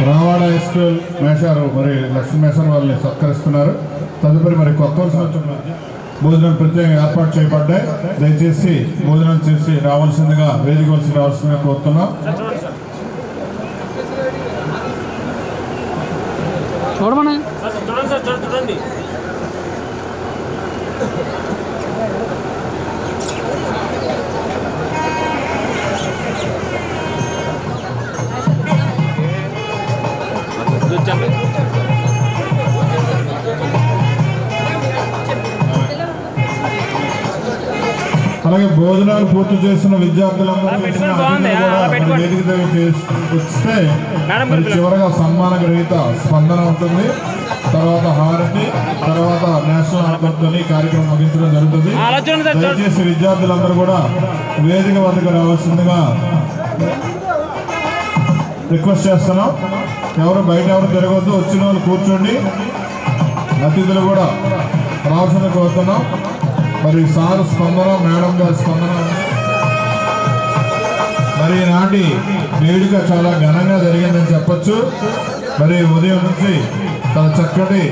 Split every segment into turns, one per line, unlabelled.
Ravada high school మేషారు మరి లక్ష్మీ మేషారు వాళ్ళని సత్కరిస్తున్నారు. తదుపరి మరి కొత్త భోజనం ప్రత్యేకంగా ఏర్పాటు చేయబడ్డాయి. దయచేసి భోజనం చేసి రావాల్సిందిగా వేదిక రావాల్సిందిగా కోరుతున్నాం.
చూడండి
అలాగే భోజనాలు పూర్తి చేసిన విద్యార్థులందరూ వస్తే చివరగా సన్మాన గ్రహీత స్పందన ఉంటుంది. తర్వాత హారతి, తర్వాత నేషనల్ ఆంథమ్తో కార్యక్రమం ముగించడం జరుగుతుంది. దయచేసి విద్యార్థులందరూ కూడా వేదిక వద్దకు రావాల్సిందిగా రిక్వెస్ట్ చేస్తున్నాం. ఎవరు బయట ఎవరు తిరగవద్దు, వచ్చిన వాళ్ళు కూర్చోండి. అతిథులు కూడా రావాల్సింది కోరుతున్నాం. మరి సార్ స్పందన, మేడం గారి స్పందన. మరి ఈనాటి వేడుక చాలా ఘనంగా జరిగిందని చెప్పచ్చు. మరి ఉదయం నుంచి చాలా చక్కటి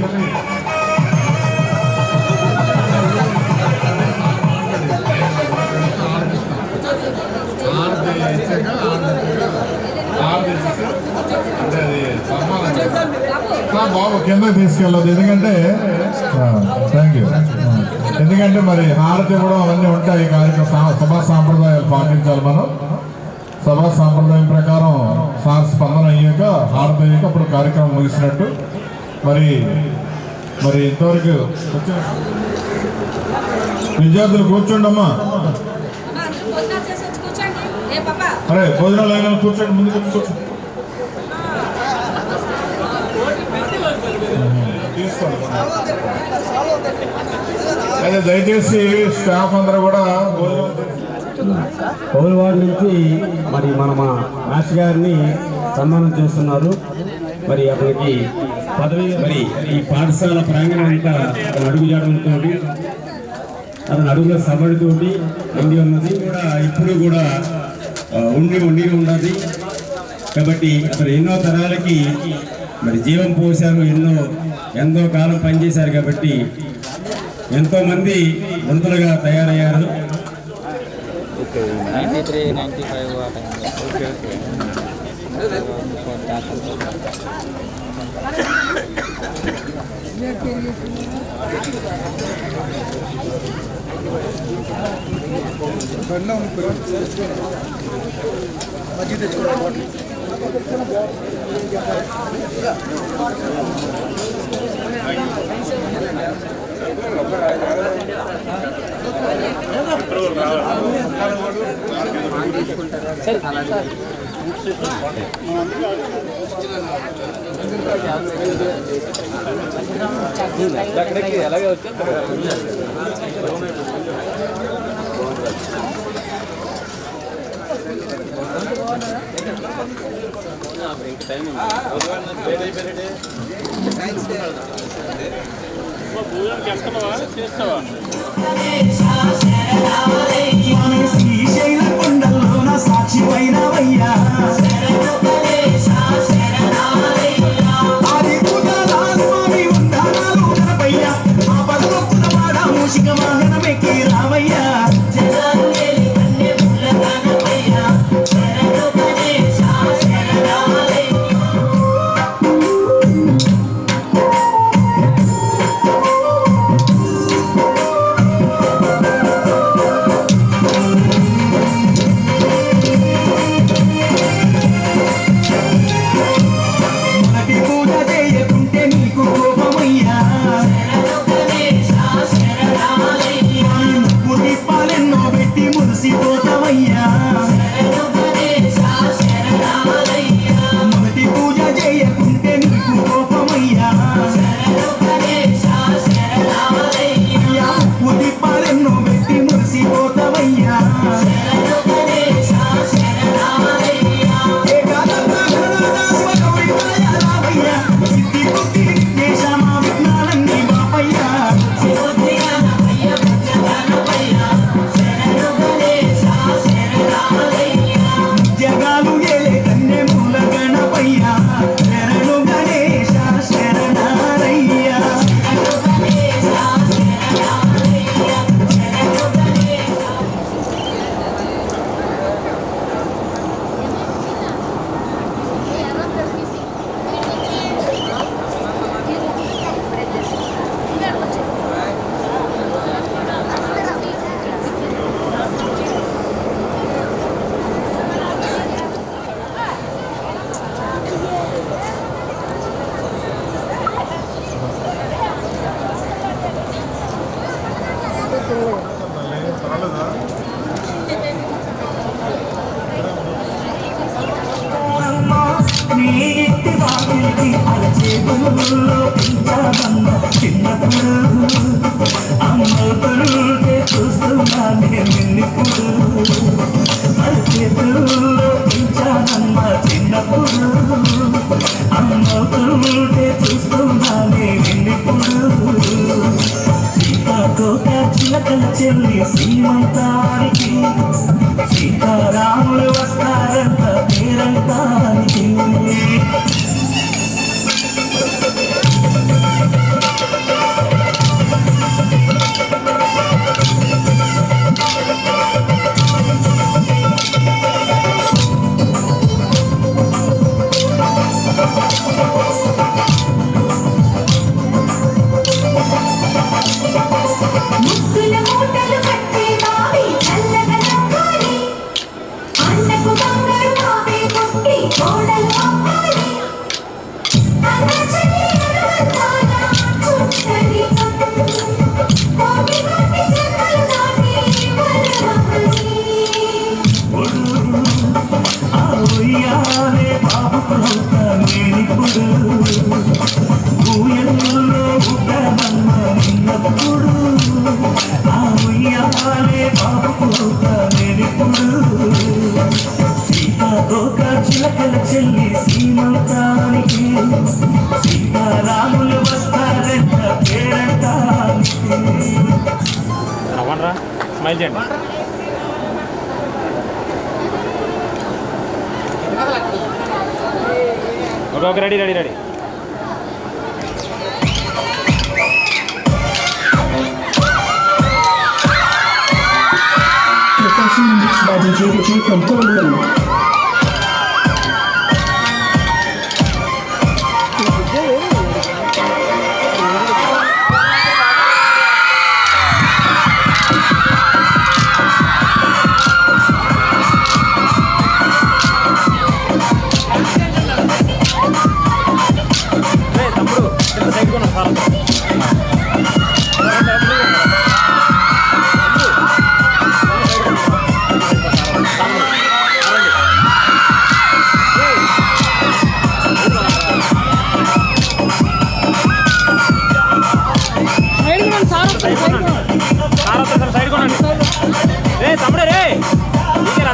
బాబు కిందకి తీసుకెళ్ళదు. ఎందుకంటే థ్యాంక్ యూ. ఎందుకంటే మరి హారతి ఇవ్వడం అవన్నీ ఉంటాయి. కార్యక్రమం సభా సాంప్రదాయాలు పాటించాలి మనం. సభా సాంప్రదాయం ప్రకారం సార్ స్పందన అయ్యాక హారతి అయ్యాక అప్పుడు కార్యక్రమం ముగిసినట్టు. మరి ఇంతవరకు వచ్చిన విద్యార్థులు కూర్చోండమ్మా. అరే భోజనాలు అయినా కూర్చోండి, ముందు కూర్చోండి. అదే దయచేసి స్టాఫ్ అందరూ కూడా
పౌలవాడి నుంచి మరి మన మాస్టర్ గారిని సన్మానం చేస్తున్నారు. మరి అతనికి పదవి మరి ఈ పాఠశాల ప్రాంగణం అంతా అతను అడుగు చేయడంతో అతని అడుగుల సబడితోటి ఉండి ఉన్నది కూడా ఇప్పుడు కూడా ఉండి ఉన్నది. కాబట్టి అతను ఎన్నో తరాలకి మరి జీవం పోశారు, ఎంతో కాలం పనిచేశారు. కాబట్టి ఎంతోమంది వృద్ధులుగా తయారయ్యారు.
అలాగే వచ్చా టైం చేస్తావా చేస్తావా శ్రీశైల కొండల్లోన సాక్షి వైనవయ్యా వాకిలికి అరచేతుల్లో పెంచామన్న చిన్నప్పుడు అమ్మతులుంటే చూస్తున్నానే నిన్నిప్పుడు అరచేతుల్లో పెంచామన్న చిన్నప్పుడు అమ్మతులుంటే చూస్తున్నానే నిన్నిప్పుడు సీతాకోక చిలకల చెల్లి శ్రీమంతానికి సీతారాములు వస్తారంట పేరంటానికి
ముగ్గుల మూటలు కట్టి బావి చల్లగా నవ్వాలి అన్నకు బంగారు బావి కొట్టి కోడలు అవ్వాలి అన్నచని అరువతాన చుట్టని కోటి కోటి జన్మలు దాటి వరవని
ఆ ఉయ్యాలే బాబుకొంత నేనిప్పుడు ఊయల్లో ఉద్దమన్న నిన్నప్పుడు ఆ ఉయ్యాలే బాబుకొంత నేనిప్పుడు సీతాకోక చిలకల చెల్లి సీమంతానికి సీతారాములు వస్తారంట పేరంటానికి
రమ్మనరా స్మైల్ చేయండి. Okay ready ready ready.
Professional mix by DJ Vijay from Kollam.
తమ్ముడు సైడ్ కొన సార్ సైడ్ కొనండి రే తమ్ముడే రే నీకే రా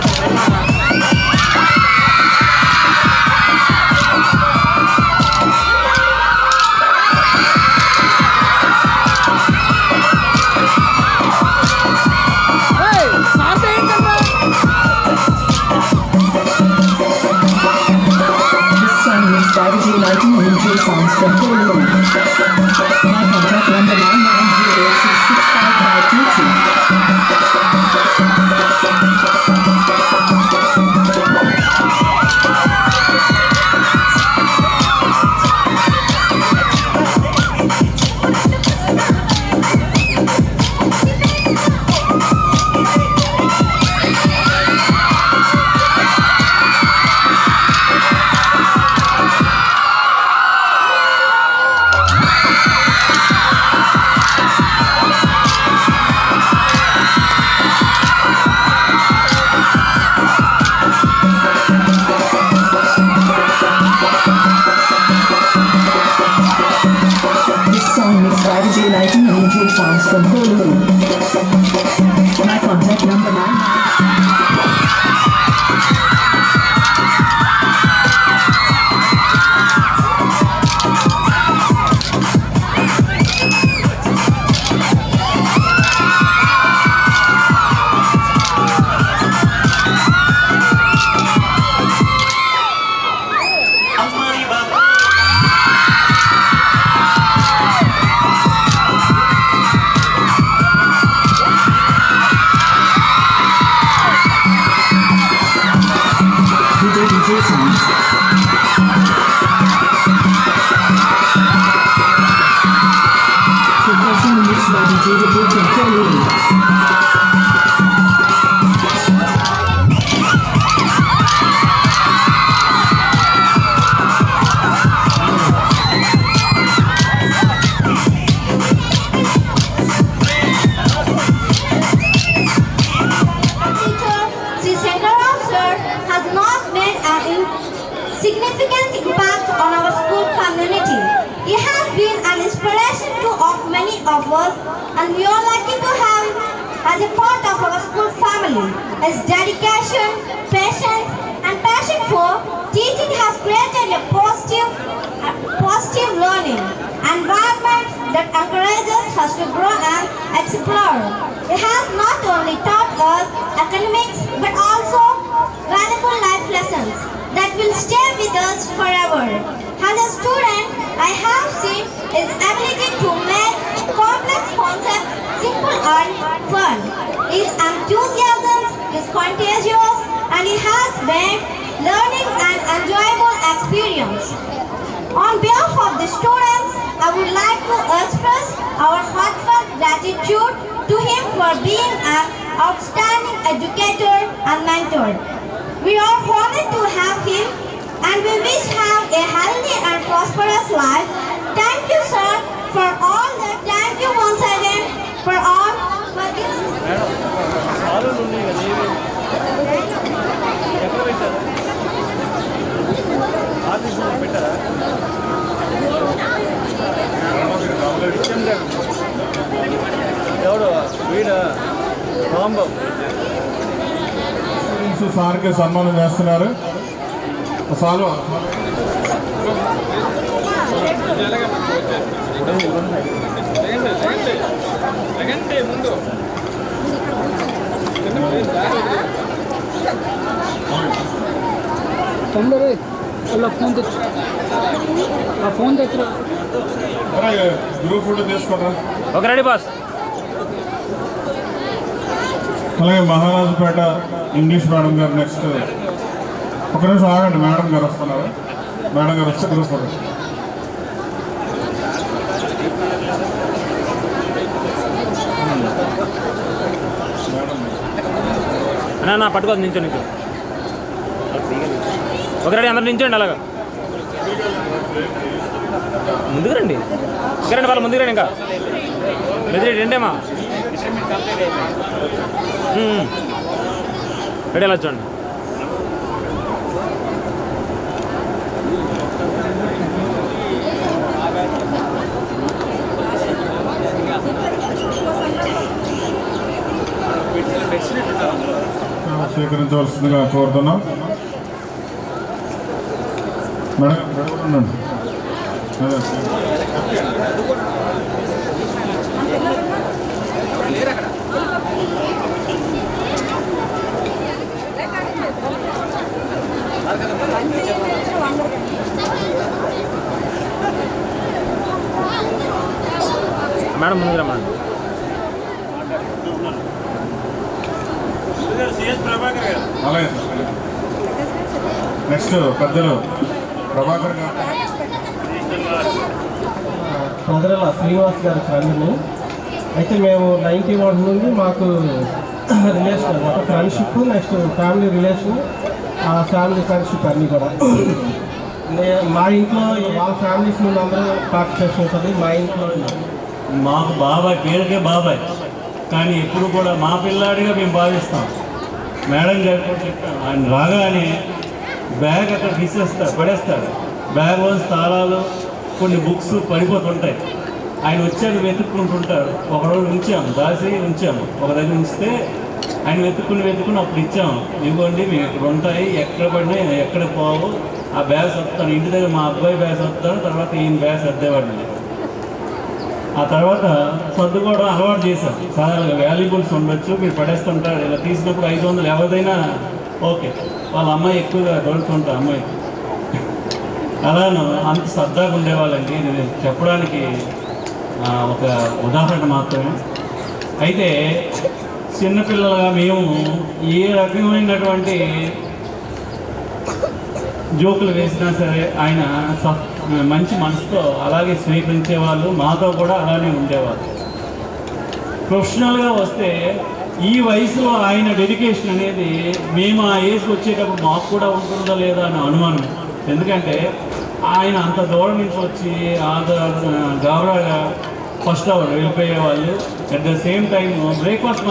This song mixed by Vijay Lighting and DJ Sounds from Kollam. My contact number 99066552. This song mixed by Vijay Lighting and DJ Sounds from Kollam. My contact number 6
significant impact on our school community. He has been an inspiration to many of us, and we are lucky to have him as a part of our school family. His dedication, patience, and passion for teaching has created a positive learning environment that encourages us to grow and explore. He has not only taught us academics but also valuable life lessons that will stay with us forever. As a student, I have seen his ability to make complex concepts simple and fun. His enthusiasm is contagious and he has made learning an enjoyable experience. On behalf of the students, I would like to express our heartfelt gratitude to him for being an outstanding educator and mentor. We are honored to have him and we wish him a healthy and prosperous life. Thank you, sir, for all that. Thank you once again for all. For this.
ఎవడు వీడ రాంబాబు
సార్కి సన్మానం చేస్తున్నారు. సాల్వ
ముందు
తొందర అలా phone తెచ్చురా
group photo తీసుకుంటారా?
ఒక రెడీ బాస్.
అలాగే మహారాజుపేట ఇంగ్లీష్ మేడం గారు నెక్స్ట్. ఒక నిమిషం ఆగండి, మేడం గారు వస్తున్నారు. మేడం గారు వస్తే గ్రూప్ ఫోటో.
అన్నా పట్టుకోదు, నించో ఒక రెడీ అందరు నించోండి. అలాగా ముందుకు రండి, ఇంకా రండి, వాళ్ళ ముందుకు రండి. ఇంకా రెడీ రెండేమా రెడీ అలా చూడండి.
స్వీకరించవలసిందిగా కోరుతున్నాం. మేడం ఉండండి.
మేడం ముందుకు రమ్మా.
అలాగే నెక్స్ట్ పెద్దలు ప్రభాకర్ గారు.
మధురల శ్రీనివాస్ గారి ఫ్రెండ్ని. అయితే మేము 91 నుండి మాకు రిలేషన్ అనమాట, ఫ్రెండ్షిప్, నెక్స్ట్ ఫ్యామిలీ రిలేషన్, ఆ ఫ్యామిలీ ఫ్రెండ్షిప్ అన్నీ కూడా. మా ఇంట్లో వాళ్ళ ఫ్యామిలీస్ నుండి అందరూ పార్టిసిపేషన్ ఉంటుంది. మా ఇంట్లో
మాకు బాబాయ్, పేరుకే బాబాయ్, కానీ ఎప్పుడు కూడా మా పిల్లాడిగా మేము భావిస్తాం. మేడం గారు కూడా చెప్పాను, ఆయన రాగానే బ్యాగ్ అక్కడ తీసేస్తాడు, పడేస్తాడు. బ్యాగ్లోని తాళాలు, కొన్ని బుక్స్ పడిపోతుంటాయి. ఆయన వచ్చాక వెతుక్కుంటుంటారు. ఒకరోజు ఉంచాము, దాసి ఉంచాము, ఒక దగ్గర ఉంచితే ఆయన వెతుక్కుని అప్పుడు ఇచ్చాము. ఇవ్వండి మీకు ఇక్కడ ఉంటాయి, ఎక్కడ పడినా ఎక్కడ పోవు, ఆ బ్యాగ్ సర్దుతాను. ఇంటి దగ్గర మా అబ్బాయి బ్యాగ్ సర్దుతాను, తర్వాత ఈయన బ్యాగ్ సర్దేవాడిని. ఆ తర్వాత సర్దుకోవడం అలవాటు చేశాం. సాధారణంగా వాల్యుబుల్స్ ఉండొచ్చు, మీరు పడేస్తుంటారు. ఇలా తీసినప్పుడు 500 ఎవరిదైనా ఓకే, వాళ్ళ అమ్మాయి ఎక్కువగా దొరుకుతుంటారు. అమ్మాయి అలాను అంత సరదాగా ఉండేవాళ్ళండి. నేను చెప్పడానికి ఒక ఉదాహరణ మాత్రమే. అయితే చిన్నపిల్లలుగా మేము ఏ రకమైనటువంటి జోకులు వేసినా సరే ఆయన మంచి మనసుతో అలాగే స్వీకరించేవాళ్ళు, మాతో కూడా అలానే ఉండేవాళ్ళు. ప్రొఫెషనల్గా వస్తే ఈ వయసులో ఆయన డెడికేషన్ అనేది మేము ఆ ఏజ్కి వచ్చేటప్పుడు మాకు కూడా ఉంటుందా లేదా అని అనుమానం. ఎందుకంటే ఆయన అంత దూరం నుంచి వచ్చి గాబరాగా ఫస్ట్ అవర్ వెళ్ళిపోయేవాళ్ళు. At the same time breakfast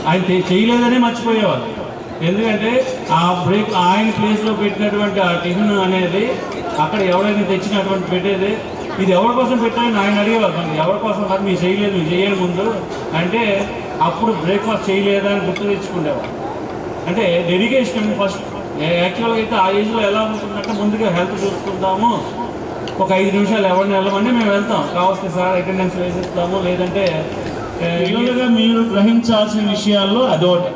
ఆయన చేయలేదనే మర్చిపోయేవాళ్ళు. ఎందుకంటే ఆ బ్రేక్ ఆయన ప్లేస్లో పెట్టినటువంటి ఆ టిఫిన్ అనేది అక్కడ ఎవరైనా తెచ్చినటువంటి పెట్టేది ఇది ఎవరి కోసం పెట్టాలని ఆయన అడిగేవారు. ఎవరి కోసం కాదు, మీరు చేయలేదు, మీరు చేయాలి ముందు అంటే అప్పుడు బ్రేక్ఫాస్ట్ చేయలేదా అని గుర్తు తెచ్చుకునేవారు. అంటే డెడికేషన్ ఫస్ట్. యాక్చువల్గా అయితే ఆ ఏజ్లో ఎలా ఉంటుందంటే ముందుగా హెల్త్ చూసుకుంటాము, ఒక 5 నిమిషాలు ఎవరిని వెళ్ళమంటే మేము వెళ్తాం, కావాల్సిన సార్ అటెండెన్స్ వేసిస్తాము, లేదంటే
రెగ్యులర్గా మీరు గ్రహించాల్సిన విషయాల్లో అదొకటి.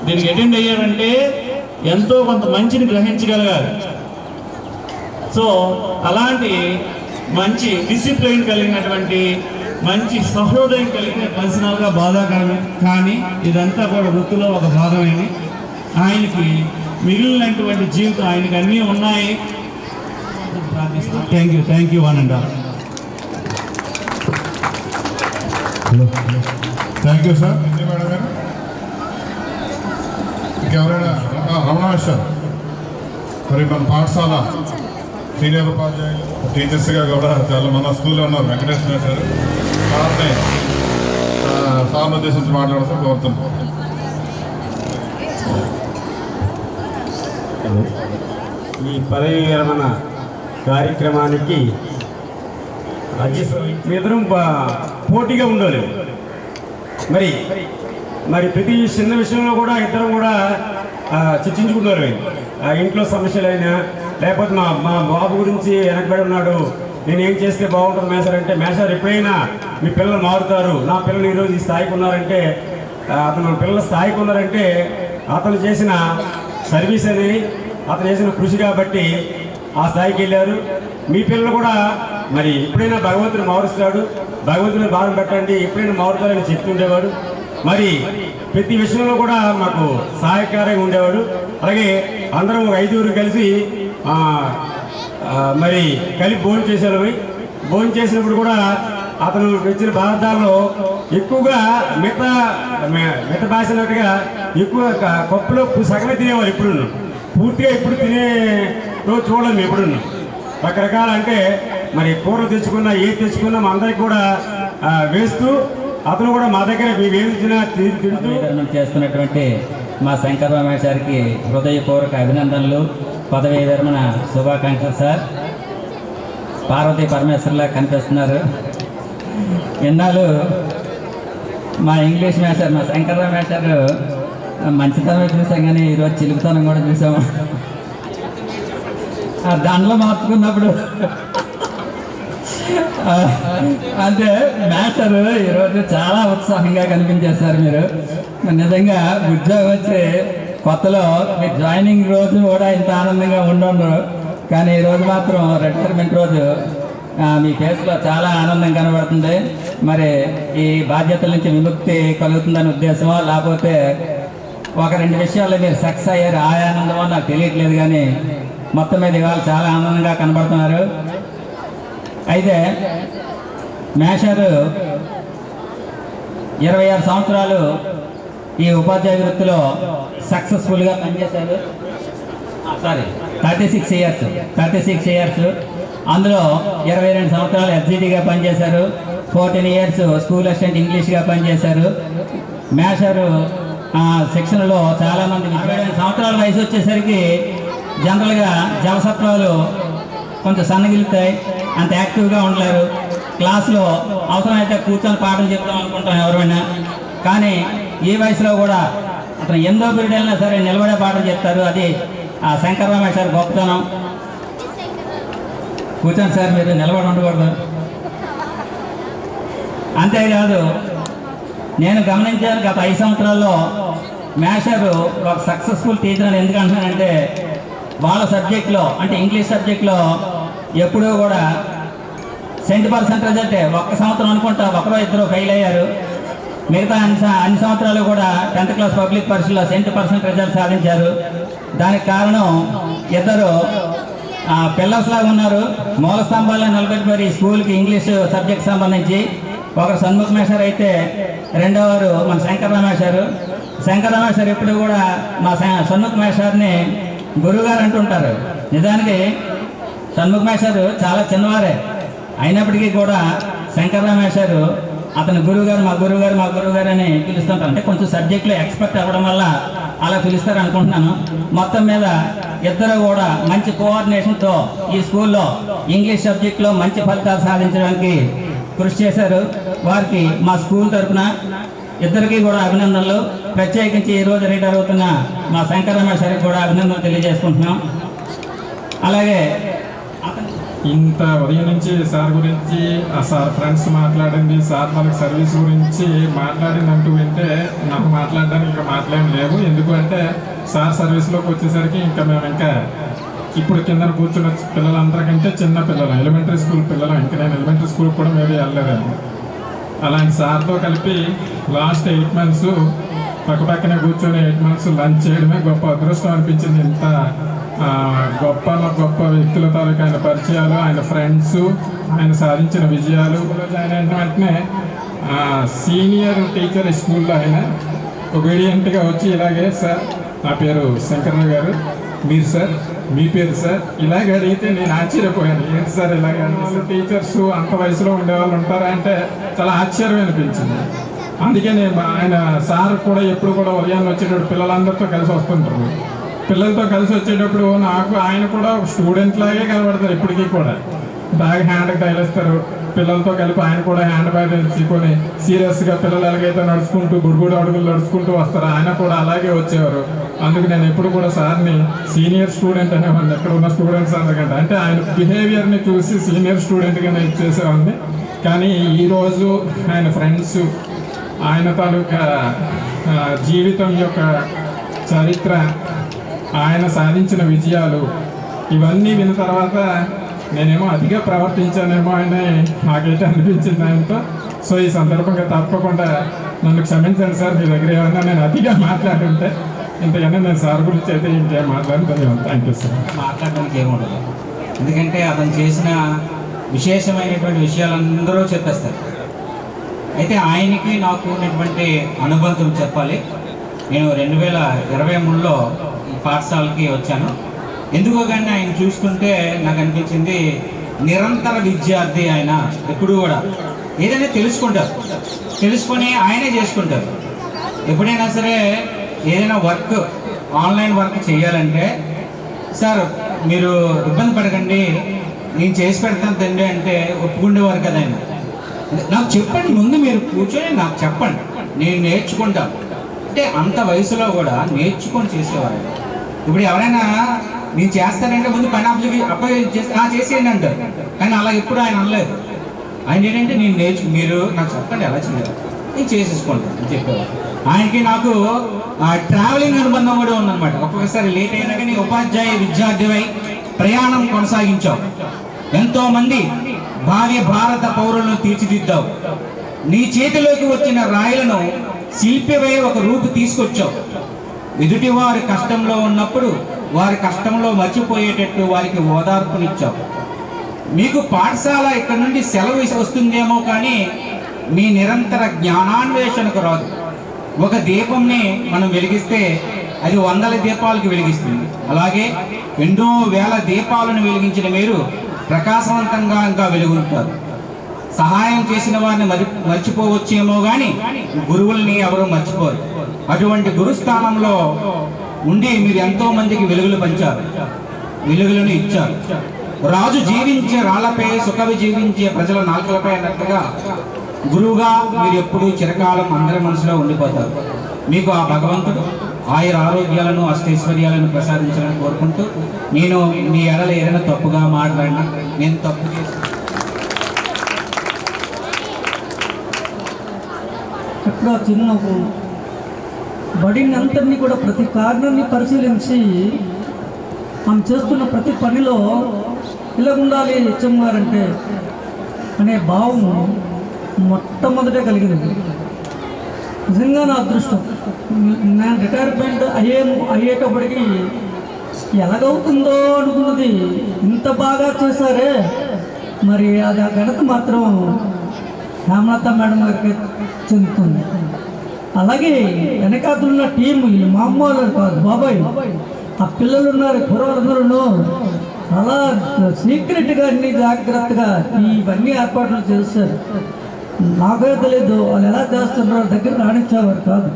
దీనికి అటెండ్ అయ్యారంటే ఎంతో కొంత మంచిని గ్రహించగలగాలి. సో అలాంటి మంచి డిసిప్లైన్ కలిగినటువంటి మంచి సహృదయం కలిగిన పర్సనల్గా బాధాకరం కానీ ఇదంతా కూడా వృత్తిలో ఒక భాగమేమి. ఆయనకి మిగిలినటువంటి జీవితం ఆయనకి అన్నీ ఉన్నాయి. Thank you one and all.
Thank you sir. Madam గారు ఇంకెవరైనా? రమణేశ్వర్, మరి మన పాఠశాల సీనియర్ ఉపాధ్యాయులు టీచర్స్గా కూడా చాలా మన స్కూల్లో ఉన్నారు. వెంకటేశ్వర గారు సార్ని ఉద్దేశించి మాట్లాడుతూ కోరుతున్నాం.
ఈ పదవి విరమణ కార్యక్రమానికి ఇద్దరం పోటీగా ఉండాలి. మరి ప్రతి చిన్న విషయంలో కూడా ఇద్దరం కూడా చర్చించుకుంటారు. ఇంట్లో సమస్యలైనా లేకపోతే మా బాబు గురించి వెనకబడి ఉన్నాడు, నేను ఏం చేస్తే బాగుంటుంది మేసార్ అంటే, మేసార్ ఎప్పుడైనా మీ పిల్లలు మారుతారు, నా పిల్లలు ఈరోజు ఈ స్థాయికి ఉన్నారంటే అతను పిల్లల స్థాయికి ఉన్నారంటే అతను చేసిన సర్వీస్ అనేది, అతను చేసిన కృషి కాబట్టి ఆ స్థాయికి వెళ్ళారు. మీ పిల్లలు కూడా మరి ఎప్పుడైనా భగవంతుడు మారుస్తాడు, భగవంతుని భారం పెట్టండి, ఎప్పుడైనా మారుతారని చెప్తుండేవాడు. మరి ప్రతి విషయంలో కూడా మాకు సహాయకారంగా ఉండేవాడు. అలాగే అందరం 5 కలిసి మరి కలిపి భోజనం చేసినప్పుడు కూడా అతను ఇచ్చిన పదార్థాల్లో ఎక్కువగా మిగతా భాషనట్టుగా ఎక్కువ కప్పులో సగమే తినేవారు. ఎప్పుడు పూర్తిగా ఎప్పుడు తినే రోజు చూడలేము. ఎప్పుడు రకరకాల అంటే మరి కూరలు తెచ్చుకున్నా ఏది తెచ్చుకున్నా మా అందరికి కూడా వేస్తూ అతను కూడా మా దగ్గర తింటూ
చేస్తున్నటువంటి మా శంకర్ రమేష్ గారికి హృదయపూర్వక అభినందనలు, పదవీ విరమణ శుభాకాంక్షలు సార్. పార్వతీ పరమేశ్వర్లా కనిపిస్తున్నారు. ఎన్నాళ్ళు మా ఇంగ్లీష్ మాస్టర్ మా శంకర్ రమేష్ గారు మంచితనం చూసాం, కానీ ఈరోజు చిలుపుతనం కూడా చూసాము. దాంట్లో మార్చుకున్నప్పుడు అంటే మాస్టర్ ఈరోజు చాలా ఉత్సాహంగా కనిపించేస్తారు. మీరు నిజంగా ఉద్యోగం వచ్చి కొత్తలో మీరు జాయినింగ్ రోజు కూడా ఇంత ఆనందంగా ఉండరు, కానీ ఈరోజు మాత్రం రిటైర్మెంట్ రోజు మీ ఫేస్లో చాలా ఆనందం కనబడుతుంది. మరి ఈ బాధ్యతల నుంచి విముక్తి కలుగుతుందని ఉద్దేశమో లేకపోతే 1-2 విషయాల్లో మీరు సక్సెస్ అయ్యారు, ఆ ఆనందమో నాకు తెలియట్లేదు, కానీ మొత్తం మీద ఇవాళ చాలా ఆనందంగా కనబడుతున్నారు. అయితే మేషారు 26 సంవత్సరాలు ఈ ఉపాధ్యాయ వృత్తిలో సక్సెస్ఫుల్గా పనిచేశారు. 36 ఇయర్స్. అందులో 22 సంవత్సరాలు ఎస్జిటిగా పనిచేశారు. 14 ఇయర్స్ స్కూల్ అసిస్టెంట్ ఇంగ్లీష్గా పనిచేశారు. మేషారు శిక్షణలో చాలామంది 22 సంవత్సరాల వయసు వచ్చేసరికి జనరల్గా జవసత్వాలు కొంచెం సన్నగిలుతాయి, అంత యాక్టివ్గా ఉండలేరు. క్లాస్లో అవసరమైతే కూర్చొని పాఠం చెప్తాం అనుకుంటాం ఎవరైనా, కానీ ఈ వయసులో కూడా అతను 8వ పీరియడ్ అయినా సరే నిలబడే పాఠం చెప్తారు. అది ఆ శంకర్ రమేష్ గారి గొప్పతనం. కూర్చొని సార్, మీరు నిలబడి ఉండకూడదు. అంతేకాదు, నేను గమనించాను గత 5 సంవత్సరాల్లో మేషారు ఒక సక్సెస్ఫుల్ టీచర్ అని ఎందుకు అంటున్నానంటే, వాళ్ళ సబ్జెక్ట్లో అంటే ఇంగ్లీష్ సబ్జెక్ట్లో ఎప్పుడూ కూడా 100% అంటే 1 సంవత్సరం అనుకుంటా 1-2 ఫెయిల్ అయ్యారు. మిగతా అన్ని సంవత్సరాలు కూడా 10th క్లాస్ పబ్లిక్ పరీక్షలో 100% రిజల్ట్ సాధించారు. దానికి కారణం ఇద్దరు పిల్లర్స్ లాగా ఉన్నారు, మూల స్తంభాల్లో నిలబెట్టి మరి స్కూల్కి ఇంగ్లీష్ సబ్జెక్ట్ సంబంధించి. ఒకరు షణ్ముఖ్ మేషారు అయితే రెండోవారు మన శంకర్ రమేష్ గారు. శంకర్ రమేష్ గారు ఎప్పుడు కూడా మా షణ్ముఖ్ మేషార్ని గురువుగారు అంటుంటారు. నిజానికి షణ్ముఖ్ మేషారు చాలా చిన్నవారే అయినప్పటికీ కూడా శంకర్ రమేష్ గారు అతను గురువుగారు మా గురువుగారు అని పిలుస్తుంటారు. అంటే కొంచెం సబ్జెక్ట్లో ఎక్స్పర్ట్ అవ్వడం వల్ల అలా పిలుస్తారు అనుకుంటున్నాను. మొత్తం మీద ఇద్దరు కూడా మంచి కోఆర్డినేషన్తో ఈ స్కూల్లో ఇంగ్లీష్ సబ్జెక్ట్లో మంచి ఫలితాలు సాధించడానికి కృషి చేశారు. వారికి మా స్కూల్ తరఫున ఇద్దరికి కూడా అభినందనలు. ప్రత్యేకించి ఈరోజు రిటైర్ అవుతున్న మా శంకరమ్మ సార్కి కూడా అభినందనలు తెలియజేసుకుంటున్నాం. అలాగే
ఇంత ఉదయం నుంచి సార్ గురించి ఆ సార్ ఫ్రెండ్స్ మాట్లాడింది, సార్ మనకి సర్వీస్ గురించి మాట్లాడిందంటూ వింటే నాకు మాట్లాడడానికి ఇంకా మాట్లాడడం లేవు. ఎందుకంటే సార్ సర్వీస్లోకి వచ్చేసరికి ఇంకా మేము ఇంకా ఇప్పుడు కింద కూర్చున్న పిల్లలందరికంటే చిన్న పిల్లలు, ఎలిమెంటరీ స్కూల్ పిల్లలు. ఇంకా నేను ఎలిమెంటరీ స్కూల్ కూడా మేబీ వెళ్ళలేదండి. అలాంటి సార్తో కలిపి లాస్ట్ 8 months పక్కనే కూర్చొని 8 months లంచ్ చేయడమే గొప్ప అదృష్టం అనిపించింది. ఇంత గొప్ప వ్యక్తుల తాలూకు ఆయన పరిచయాలు, ఆయన ఫ్రెండ్స్, ఆయన సాధించిన విజయాలు. ఆయన వెంటనే సీనియర్ టీచర్ ఈ స్కూల్లో ఆయన ఒబీడియంట్గా వచ్చి ఇలాగే సార్ నా పేరు శంకరరావు గారు, మీరు సార్ మీ పేరు సార్ ఇలాగ అడిగితే నేను ఆశ్చర్యపోయాను. ఏంటి సార్ ఇలాగ టీచర్స్ అంత వయసులో ఉండేవాళ్ళు ఉంటారా అంటే చాలా ఆశ్చర్యం అనిపించింది. అందుకే ఆయన సార్ కూడా ఎప్పుడు కూడా ఉదయాన్నే వచ్చేటప్పుడు పిల్లలందరితో కలిసి వస్తుంటారు. పిల్లలతో కలిసి వచ్చేటప్పుడు నాకు ఆయన కూడా స్టూడెంట్ లాగే కనబడతారు. ఇప్పటికీ కూడా బ్యాగ్ హ్యాండ్కి తగిలిస్తారు. పిల్లలతో కలిపి ఆయన కూడా హ్యాండ్ బ్యాగ్ తీసుకొని సీరియస్గా పిల్లలు ఎలాగైతే నడుచుకుంటూ గుడిగుడి అడుగులు నడుచుకుంటూ వస్తారు, ఆయన కూడా అలాగే వచ్చేవారు. అందుకు నేను ఎప్పుడు కూడా సార్ని సీనియర్ స్టూడెంట్ అనేవాడిని ఎక్కడ ఉన్న స్టూడెంట్స్ అందరికంటే. అంటే ఆయన బిహేవియర్ని చూసి సీనియర్ స్టూడెంట్గా నేను చేసేవాడిని. కానీ ఈరోజు ఆయన ఫ్రెండ్స్, ఆయన తాలూకా జీవితం యొక్క చరిత్ర, ఆయన సాధించిన విజయాలు ఇవన్నీ విన్న తర్వాత నేనేమో అతిగా ప్రవర్తించానేమో అని నాకైతే అనిపించింది ఆయనతో. సో ఈ సందర్భంగా తప్పకుండా నన్ను క్షమించండి సార్, మీ దగ్గర ఏమన్నా నేను అతిగా మాట్లాడుంటే. ఇంతకన్నా నేను సార్ గురించి అయితే ఇంకేం మాట్లాడుతాను. Thank you sir.
మాట్లాడడానికి ఏముండదు, ఎందుకంటే అతను చేసిన విశేషమైనటువంటి విషయాలందరూ చెప్పేస్తారు. అయితే ఆయనకి నాకు ఉన్నటువంటి అనుబంధం చెప్పాలి. నేను 2023లో ఈ పాఠశాలకి వచ్చాను. ఎందుకో కానీ ఆయన చూసుకుంటే నాకు అనిపించింది నిరంతర విద్యార్థి. ఆయన ఎప్పుడు కూడా ఏదైనా తెలుసుకొని ఆయనే చేసుకుంటారు. ఎప్పుడైనా సరే ఏదైనా వర్క్, ఆన్లైన్ వర్క్ చేయాలంటే సార్ మీరు ఇబ్బంది పడకండి నేను చేసి పెడతాను తండ్రి అంటే ఒప్పుకుండేవారు కదా ఆయన. నాకు చెప్పండి, ముందు మీరు కూర్చొని నాకు చెప్పండి, నేను నేర్చుకుంటాను అంటే అంత వయసులో కూడా నేర్చుకొని చేసేవారు. ఇప్పుడు ఎవరైనా నేను చేస్తానంటే ముందు పని చేసేయండి అంటారు, కానీ అలా ఎప్పుడు ఆయన అనలేదు. ఆయన ఏంటంటే నేను మీరు నాకు చెప్పండి ఎలా చేయాలి, నేను చేసేసుకుంటాను అని చెప్పేవారు. ఆయనకి నాకు ట్రావెలింగ్ అనుబంధం కూడా ఉందన్నమాట. ఒక్కొక్కసారి లేట్ అయినా కానీ ఉపాధ్యాయ విద్యార్థివై ప్రయాణం కొనసాగించావు. ఎంతోమంది భావి భారత పౌరులను తీర్చిదిద్దావు. నీ చేతిలోకి వచ్చిన రాయలను శిల్పివై ఒక రూపు తీసుకొచ్చావు. ఎదుటి వారి కష్టంలో ఉన్నప్పుడు వారి కష్టంలో మర్చిపోయేటట్టు వారికి ఓదార్పునిచ్చావు. మీకు పాఠశాల ఇక్కడ నుండి సెలవు వస్తుందేమో కానీ మీ నిరంతర జ్ఞానాన్వేషణకు రాదు. ఒక దీపంని మనం వెలిగిస్తే అది 100 దీపాలకు వెలిగిస్తుంది. అలాగే ఎన్నో వేల దీపాలను వెలిగించిన మీరు ప్రకాశవంతంగా ఇంకా వెలుగుంటారు. సహాయం చేసిన వారిని మర్చిపోవచ్చేమో కానీ గురువుల్ని ఎవరు మర్చిపోరు. అటువంటి గురుస్థానంలో ఉండి మీరు ఎంతో మందికి వెలుగులు పంచారు, వెలుగులను ఇచ్చారు. రాజు జీవించే రాళ్లపై, సుఖవి జీవించే ప్రజల నాలుకలపై అన్నట్టుగా గురువుగా మీరు ఎప్పుడూ చిరకాలం అందరి మనసులో ఉండిపోతారు. మీకు ఆ భగవంతుడు ఆయుర ఆరోగ్యాలను అష్టైశ్వర్యాలను ప్రసాదించాలని కోరుకుంటూ, నేను మీ ఎడల ఏదైనా తప్పుగా మాట్లాడినా, నేను తప్పు చేసి
అక్కడ చిరునవ్వు బడిని అంతటినీ కూడా ప్రతి కారణాన్ని పరిశీలించి మనం చేస్తున్న ప్రతి పనిలో ఇలా ఉండాలి హెచ్ఎంఆర్ అనే భావం మొట్టమొదటే కలిగింది. నిజంగా నా అదృష్టం. నేను రిటైర్మెంట్ అయ్యేటప్పటికి ఎలాగవుతుందో అనుకున్నది, ఇంత బాగా చేశారే. మరి అది ఆ ఘనత మాత్రం హేమలత మేడం గారికి చెందుతుంది. అలాగే వెనకాతున్న టీము మామూలు కాదు బాబాయ్, ఆ పిల్లలు ఉన్నారు, కుర్రవాళ్ళందరూ చాలా సీక్రెట్గా అన్ని జాగ్రత్తగా ఇవన్నీ ఏర్పాట్లు చేశారు. నాకే తెలియదు వాళ్ళు ఎలా చేస్తున్నారో దగ్గర రానిచ్చేవారు కాదు.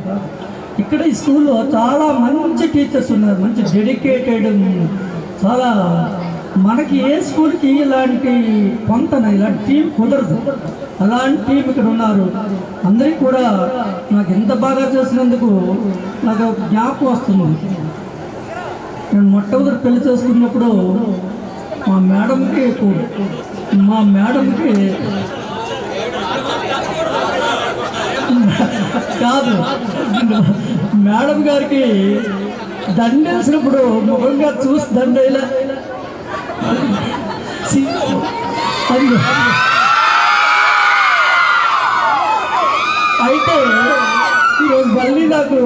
ఇక్కడ ఈ స్కూల్లో చాలా మంచి టీచర్స్ ఉన్నారు, మంచి డెడికేటెడ్. చాలా మనకి ఏ స్కూల్కి ఇలాంటి పొంతన ఇలాంటి టీం కుదరదు, అలాంటి టీం ఇక్కడ ఉన్నారు. అందరికీ కూడా నాకు ఎంత బాగా చేసినందుకు నాకు ఒక జ్ఞాపకం వస్తుంది. నేను మొట్టమొదటి పెళ్లి చేసుకున్నప్పుడు మా మేడంకి కాదు, మేడం గారికి దండేసినప్పుడు ముఖంగా చూసి దండేలా అయితే ఈరోజు మళ్ళీ నాకు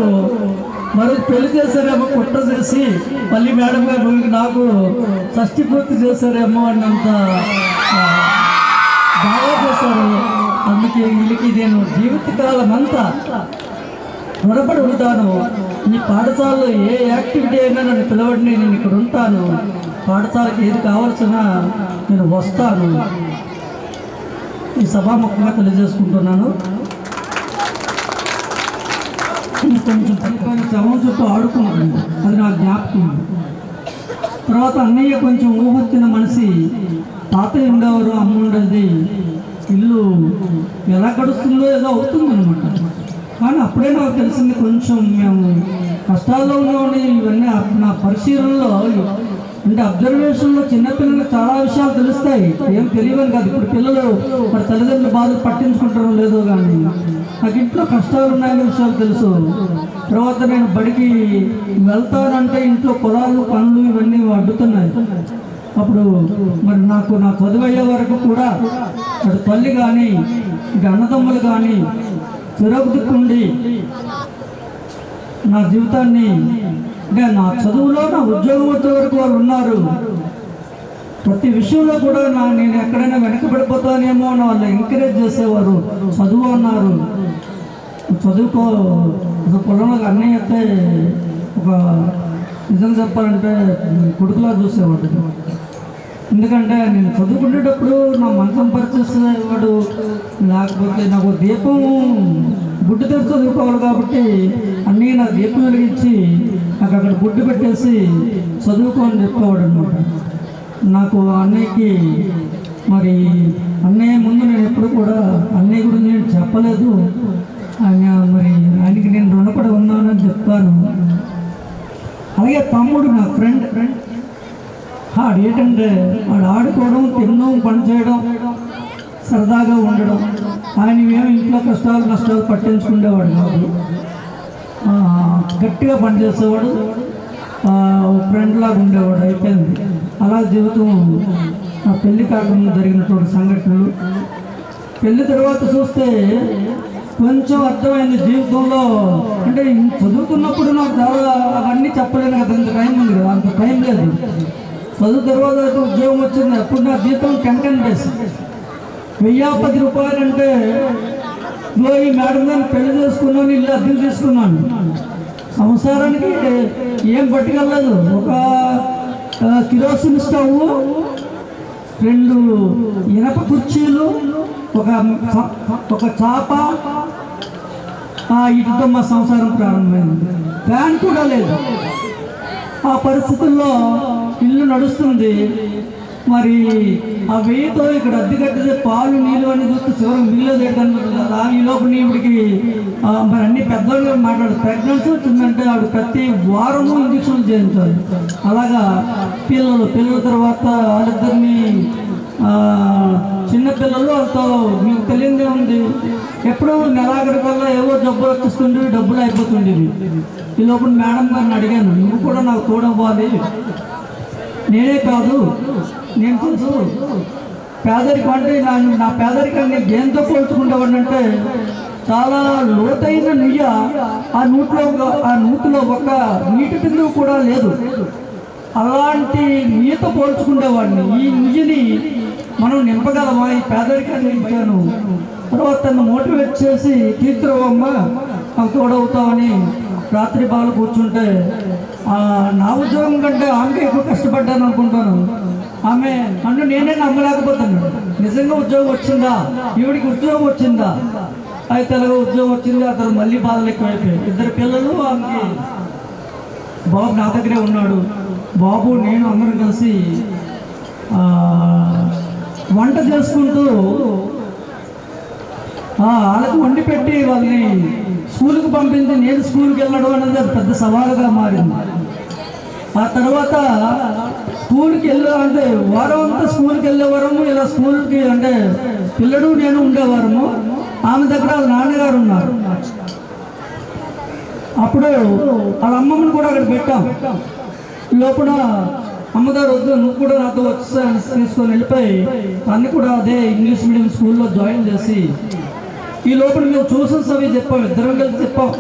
మరొక పెళ్లి చేశారేమో, కుట్ర చేసి మళ్ళీ మేడం గారు నాకు షష్టి పూర్తి చేశారేమో అన్నంత బాగా చేశారు. అందుకే వీళ్ళకి నేను జీవితకాలం అంతా రుణపడి ఉంటాను. ఈ పాఠశాలలో ఏ యాక్టివిటీ అయినా నన్ను పిలవండి, నేను ఇక్కడ ఉంటాను. పాఠశాలకి ఏది కావాల్సినా నేను వస్తాను. ఈ సభాముఖంగా తెలియజేసుకుంటున్నాను. కొంచెం శవం చుట్టూ ఆడుకున్నాను, అది నాకు జ్ఞాపకం. తర్వాత అన్నయ్య కొంచెం ఊహొచ్చిన మనిషి, తాతయ్య ఉండేవారు, అమ్మ ఉండేది. ఇల్లు ఎలా గడుస్తుందో ఏదో అవుతుంది అనమాట. కానీ అప్పుడే నాకు తెలిసింది కొంచెం మేము కష్టాల్లో ఉన్నామని. ఇవన్నీ నా పరిశీలనలో అంటే అబ్జర్వేషన్లో చిన్నపిల్లలకు చాలా విషయాలు తెలుస్తాయి, ఏం తెలియవని కాదు. ఇప్పుడు పిల్లలు మరి తల్లిదండ్రులు బాధలు పట్టించుకుంటారో లేదో కానీ నాకు ఇంట్లో కష్టాలు ఉన్నాయనే విషయాలు తెలుసు. తర్వాత నేను బడికి వెళ్తానంటే ఇంట్లో పొలాలు పనులు ఇవన్నీ అడ్డుతున్నాయి. అప్పుడు మరి నాకు నా చదువు అయ్యే వరకు కూడా అటు తల్లి కానీ ఇటు అన్నదమ్ములు కానీ చిరకు దిక్కుండి నా జీవితాన్ని, అంటే నా చదువులో నా ఉద్యోగం వచ్చే వరకు వాళ్ళు ఉన్నారు. ప్రతి విషయంలో కూడా నేను ఎక్కడైనా వెనకబడిపోతానేమో అని వాళ్ళు ఎంకరేజ్ చేసేవారు. చదువు అన్నారు, చదువుకో. పొలంలో అన్నయ్య అయితే ఒక నిజం చెప్పాలంటే కొడుకులా చూసేవాడు. ఎందుకంటే నేను చదువుకునేటప్పుడు నా మంచం పరిచేసేవాడు, లేకపోతే నాకు దీపం గుడ్డు తెచ్చి చదువుకోవాలి కాబట్టి అన్నీ నా దీపం వెలిగించి నాకు అక్కడ గుడ్డు పెట్టేసి చదువుకోని చెప్పేవాడు అనమాట. నాకు అన్నయ్యకి మరి అన్నయ్య ముందు నేను ఎప్పుడు కూడా అన్నయ్య గురించి నేను చెప్పలేదు. ఆయన మరి ఆయనకి నేను రుణపడి ఉన్నానని చెప్తాను. అలాగే తమ్ముడు నా ఫ్రెండ్ ఏంటంటే వాడు ఆడుకోవడం, తినడం, పని చేయడం, సరదాగా ఉండడం. ఆయన మేము ఇంట్లో కష్టాలు నష్టాలు పట్టించుకునేవాడు కాదు. గట్టిగా పనిచేసేవాడు, ఫ్రెండ్ లాగా ఉండేవాడు. అయిపోయింది అలా జీవితం. నా పెళ్లి కాకుండా జరిగినటువంటి సంఘటనలు. పెళ్లి తర్వాత చూస్తే కొంచెం అర్థమైంది జీవితంలో. అంటే చదువుతున్నప్పుడు నాకు చాలా అవన్నీ చెప్పలేను కదా, అంత టైం ఉంది కదా, అంత టైం లేదు. చదువు తర్వాత ఉద్యోగం వచ్చింది. అప్పుడు నా జీతం 10 డేస్, 1010 రూపాయలంటే ఈ మేడం గారిని పెళ్లి చేసుకున్నాను, ఇల్లు అద్దెలు తీసుకున్నాను. సంసారానికి ఏం పట్టుకెళ్ళలేదు. ఒక కిరోసిన్ స్టవ్, 2 ఇనప కుర్చీలు, ఒక చాప, వీటితో మా సంసారం ప్రారంభమైంది. ఫ్యాన్ కూడా లేదు. ఆ పరిస్థితుల్లో ఇల్లు నడుస్తుంది. మరి ఆ వెయ్యితో ఇక్కడ అద్దె కట్టితే పాలు నీళ్ళు అని చూస్తే చివరికి మిల్లు దగ్గర ఈ లోపల ఈవిడికి మరి అన్ని పెద్దవాళ్ళు మాట్లాడు. ప్రెగ్నెన్సీ వచ్చిందంటే ఆవిడ ప్రతి వారము ఇంజక్షన్లు చేయించాలి. అలాగా పిల్లల తర్వాత వాళ్ళిద్దరిని చిన్నపిల్లలు వాళ్ళతో మీకు తెలియదే ఉంది. ఎప్పుడు నెలాఖరి వల్ల ఏవో జబ్బులు వచ్చేస్తుండేవి, డబ్బులు అయిపోతుండేవి. ఈ లోపల మేడం గారిని అడిగాను, నువ్వు కూడా నాకు తోడవ్వాలి. నేనే కాదు, నేను తెలుసు పేదరికం అంటే నా పేదరికాన్ని దేంతో పోల్చుకుంటామంటే చాలా లోతైన నుయ్య. ఆ నూతిలో ఒక నీటి బిందువు కూడా లేదు. అలాంటి నీతో పోల్చుకునేవాడిని. ఈ నుయ్యని మనం నింపగలమా? ఈ పేదరికాన్ని నింపాను. తర్వాత తను మోటివేట్ చేసి తీర్చురావమ్మ నాకు తోడవుతామని రాత్రి బాగా కూర్చుంటే నా ఉద్యోగం కంటే ఆమె ఎక్కువ కష్టపడ్డాను అనుకుంటాను. ఆమె నన్ను నేనే నమ్మలేకపోతున్నాను. నిజంగా ఉద్యోగం వచ్చిందా, ఈవిడికి ఉద్యోగం వచ్చిందా, అయితే అలాగే ఉద్యోగం వచ్చింది. అతను మళ్ళీ బాధలు ఎక్కువైపోయాయి. 2 పిల్లలు, ఆమెకి బాబు నా దగ్గరే ఉన్నాడు. బాబు నేను అందరం కలిసి వంట చేసుకుంటూ వాళ్ళకి వండి పెట్టి వాళ్ళని స్కూల్కి పంపించి నేను స్కూల్కి వెళ్ళడం అనేది పెద్ద సవాలుగా మారింది. ఆ తర్వాత స్కూల్కి అంటే వారం అంతా స్కూల్కి వెళ్ళేవారము. ఇలా స్కూల్కి అంటే పిల్లడు నేను ఉండేవారము. ఆమె దగ్గర వాళ్ళ నాన్నగారు ఉన్నారు. అప్పుడు వాళ్ళ అమ్మమ్మని కూడా అక్కడ పెట్టాం. లోపల అమ్మగారు వద్దు నువ్వు కూడా నాతో వచ్చి తీసుకొని వెళ్ళిపోయి అన్ని కూడా అదే ఇంగ్లీష్ మీడియం స్కూల్లో జాయిన్ చేసి ఈ లోపల మేము ట్యూషన్స్ అవి చెప్పాం. 2 కలిసి చెప్పాం.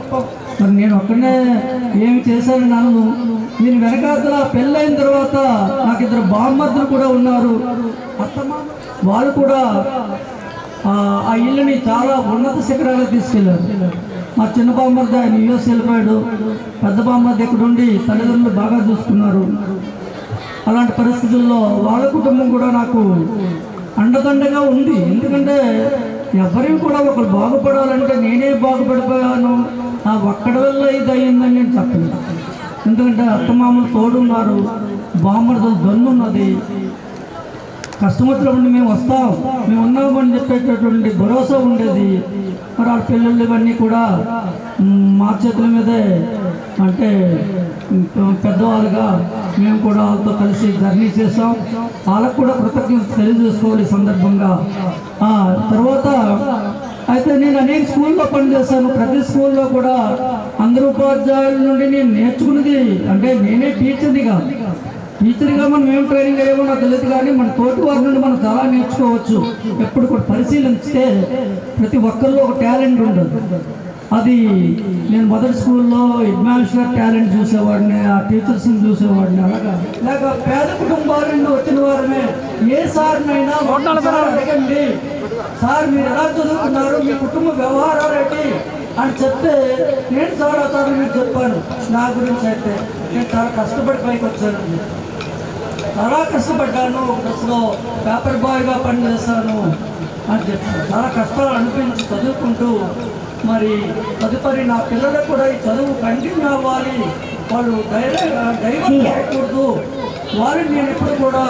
మరి నేను ఒక్కనే ఏమి చేశాను నన్ను. నేను వెనకాతల పెళ్ళైన తర్వాత నాకు 2 బామ్మర్దులు కూడా ఉన్నారు. వాళ్ళు కూడా ఆ ఇల్లుని చాలా ఉన్నత శిఖరాలకు తీసుకెళ్ళారు. మా చిన్న బామ్మర్ది ఆయన యూఎస్ వెళ్ళిపోయాడు. పెద్ద బామ్మర్ది ఇక్కడ ఉండి తల్లిదండ్రులు బాగా చూసుకున్నారు. అలాంటి పరిస్థితుల్లో వాళ్ళ కుటుంబం కూడా నాకు అండదండగా ఉంది. ఎందుకంటే ఎవరికి కూడా ఒకరు బాగుపడాలంటే నేనే బాగుపడిపోయాను, ఆ ఒక్కడి వల్ల ఇది అయ్యిందని నేను చెప్పలేదు. ఎందుకంటే అత్తమామలు తోడున్నారు, బామ్మర్దులు దొన్నున్నది. కష్టం వచ్చినప్పుడు మేము వస్తాం, మేము ఉన్నామని చెప్పేటటువంటి భరోసా ఉండేది. మరి వాళ్ళ పిల్లలు ఇవన్నీ కూడా మా చేతుల మీదే అంటే పెద్దవాళ్ళుగా మేము కూడా వాళ్ళతో కలిసి జర్నీ చేసాం. వాళ్ళకు కూడా కృతజ్ఞత తెలియజేసుకోవాలి ఈ సందర్భంగా. తర్వాత అయితే నేను అనేక స్కూల్లో పనిచేశాను. ప్రతి స్కూల్లో కూడా అందరు ఉపాధ్యాయుల నుండి నేను నేర్చుకున్నది అంటే నేనే టీచర్గా మనం ఏం ట్రైనింగ్ అయ్యామో నాకు తెలియదు, కానీ మన తోటి వారి నుండి మనం చాలా నేర్చుకోవచ్చు. ఎప్పుడు కూడా పరిశీలిస్తే ప్రతి ఒక్కరిలో ఒక టాలెంట్ ఉండదు. అది నేను మొదటి స్కూల్లో అడ్మినిస్ట్రేటర్ టాలెంట్ చూసేవాడిని, ఆ టీచర్స్ని చూసేవాడిని. అలాగా పేద కుటుంబాల నుండి వచ్చిన వారమే ఏ సార్నైనా అడగండి, సార్ మీరు ఎలా చదువుకున్నారు, మీ కుటుంబ వ్యవహారాలు ఏంటి అని చెప్తే నేను చాలా సార్లు మీకు చెప్పాను. నా గురించి అయితే నేను చాలా కష్టపడి పైకి వచ్చానండి. చాలా కష్టపడ్డాను. బస్సులో పేపర్ బాయ్గా పనిచేస్తాను అని చెప్పాను. చాలా కష్టాలు అనిపించి చదువుకుంటూ మరి తదుపరి నా పిల్లలకు కూడా ఈ చదువు కంటిన్యూ అవ్వాలి, వాళ్ళు డైవర్ట్ అవ్వకూడదు. వాళ్ళని నేను ఎప్పుడు కూడా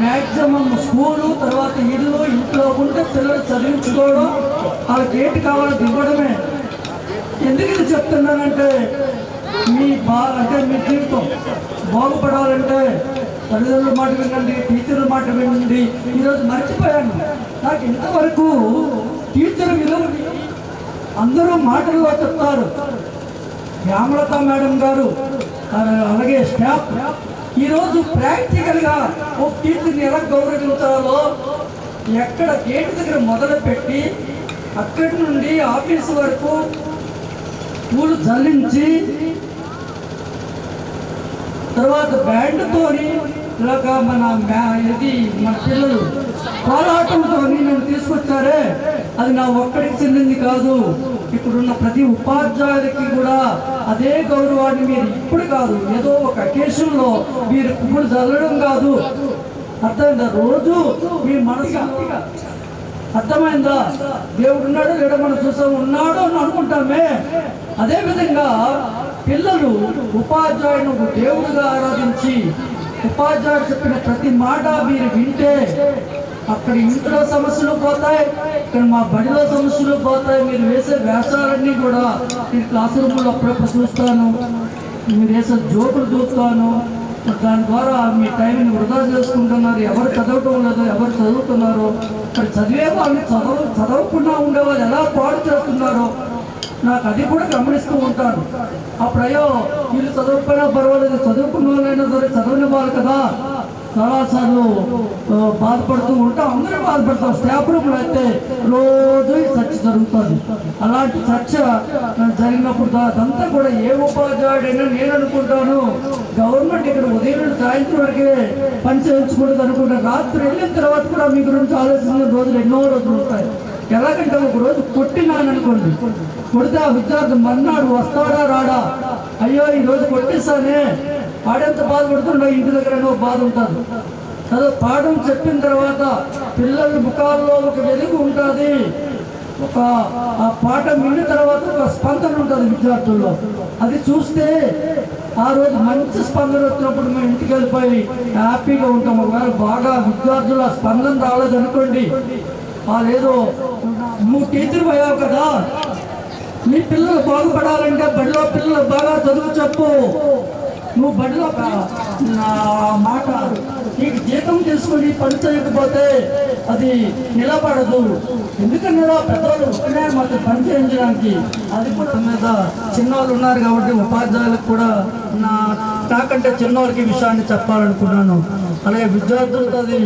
మ్యాక్సిమం స్కూలు తర్వాత ఇంట్లో ఉంటే పిల్లలు చదివించుకోవడం, వాళ్ళకి ఏంటి కావాలో ఇవ్వడమే. ఎందుకు ఇది చెప్తున్నానంటే మీ జీవితం బాగుపడాలంటే తల్లిదండ్రుల మాట వినండి, టీచర్ల మాట వినండి. ఈరోజు మర్చిపోయాను, నాకు ఇంతవరకు టీచర్ విలువ అందరూ మాటల్లో చెప్తారు. శ్యామలత మేడం గారు అలాగే స్టాఫ్ ఈరోజు ప్రాక్టికల్గా ఒక టీచర్ని ఎలా గౌరవించాలో ఎక్కడ గేట్ దగ్గర మొదలుపెట్టి అక్కడి నుండి ఆఫీసు వరకు పూలు జల్లించి తర్వాత బ్యాండ్తోని ఇలాగా మన పిల్లలు పోరాటంతో నన్ను తీసుకొచ్చారే, అది నా ఒక్కడికి చెందింది కాదు. ఇప్పుడున్న ప్రతి ఉపాధ్యాయులకి కూడా అదే గౌరవాన్ని మీరు ఇప్పుడు కాదు, ఏదో ఒక అకేషన్లో మీరు పువ్వులు చల్లడం కాదు, అర్థమైందా? రోజు మీ మనసు అర్థమైందా? దేవుడు ఉన్నాడో లేడో మనం చూసాం, ఉన్నాడో అని అనుకుంటామే. అదేవిధంగా పిల్లలు ఉపాధ్యాయుని దేవుడిగా ఆరాధించి ఉపాధ్యాయుడు చెప్పిన ప్రతి మాట మీరు వింటే అక్కడ ఇంట్లో సమస్యలు పోతాయి, ఇక్కడ మా బడిలో సమస్యలు పోతాయి. మీరు వేసే వేషాలన్నీ కూడా నేను క్లాస్ రూమ్లో అప్పుడప్పుడు చూస్తాను, మీరు వేసే జోకులు చూస్తాను. దాని ద్వారా మీ టైంని వృధా చేసుకుంటున్నారు. ఎవరు చదవటం లేదు, ఎవరు చదువుతున్నారు, ఇక్కడ చదివే వాళ్ళని చదవకుండా ఉండేవాళ్ళు ఎలా పాడు చేస్తున్నారో నాకు అది కూడా గమనిస్తూ ఉంటాను. అప్పుడయ్యో వీళ్ళు చదవకపోయినా పర్వాలేదు, చదువుకున్న వాళ్ళైనా సరే చదవని వాళ్ళు కదా, చాలాసార్లు బాధపడుతూ ఉంటాం. అందరూ బాధపడతాం. స్టాఫ్ రూమ్లో అయితే రోజు చర్చ జరుగుతుంది. అలాంటి చర్చ జరిగినప్పుడు అదంతా కూడా ఏ ఉపాధ్యాయుడైనా నేను అనుకుంటాను గవర్నమెంట్ ఇక్కడ ఉదయం నుండి సాయంత్రం వరకే పని చేయించుకుంటుంది అనుకుంటాను. రాత్రి వెళ్ళిన తర్వాత కూడా మీ గురించి ఆలోచించిన రోజులు ఎన్నో రోజులు ఉంటాయి. ఎలాగంటే ఒక రోజు కొట్టినాననుకోండి, కొడితే ఆ విద్యార్థి మర్నాడు వస్తాడా రాడా, అయ్యో ఈరోజు కొట్టేస్తానే ఆడెంత బాధపడుతుండో ఇంటి దగ్గర బాధ ఉంటుంది. అదే పాఠం చెప్పిన తర్వాత పిల్లల ముఖాల్లో ఒక వెలుగు ఉంటుంది, ఆ పాఠం విన్న తర్వాత ఒక స్పందన ఉంటుంది విద్యార్థుల్లో. అది చూస్తే ఆ రోజు మంచి స్పందన వచ్చినప్పుడు మేము ఇంటికి వెళ్ళిపోయి హ్యాపీగా ఉంటాం. ఒకవేళ బాగా విద్యార్థుల స్పందన రాలేదనుకోండి, వాళ్ళేదో నువ్వు టీచర్ అయ్యావు కదా, మీ పిల్లలు బాగుపడాలంటే బడిలో పిల్లలు బాగా చదువు చెప్పు, నువ్వు బడిలో మాట నీకు జీతం తీసుకొని పని చేయకపోతే అది నిలబడదు. ఎందుకన్నా పెద్దవాళ్ళు వస్తున్నాయి మాకు పని చేయించడానికి. అది కూడా మీద చిన్నవాళ్ళు ఉన్నారు కాబట్టి ఉపాధ్యాయులకు కూడా నాకంటే చిన్నవాళ్ళకి విషయాన్ని చెప్పాలనుకున్నాను. అలాగే విద్యార్థులకు అది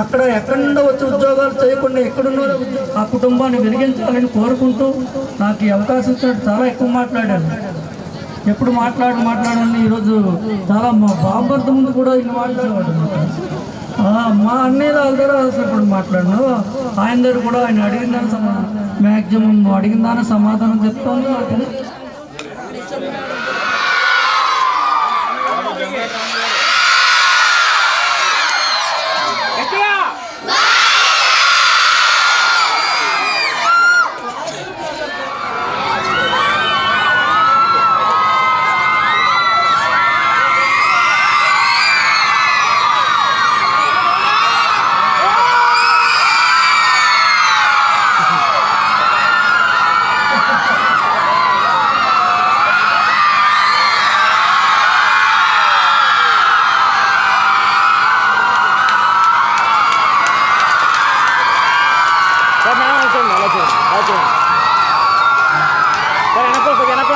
అక్కడ ఎక్కడి నుండో వచ్చి ఉద్యోగాలు చేయకుండా ఎక్కడున్నారో ఆ కుటుంబాన్ని వెలిగించాలని కోరుకుంటూ నాకు ఈ అవకాశం ఇచ్చినట్టు చాలా ఎక్కువ మాట్లాడాను. ఎప్పుడు మాట్లాడాలని ఈరోజు చాలా మా బాబర్త ముందు కూడా ఇన్ని మాట్లాడేవాడు. మా అన్నయ్య వాళ్ళ దగ్గర అసలు ఇప్పుడు మాట్లాడినా ఆయన దగ్గర కూడా ఆయన అడిగిన దాని మ్యాక్సిమం అడిగిన దాని సమాధానం చెప్తాను.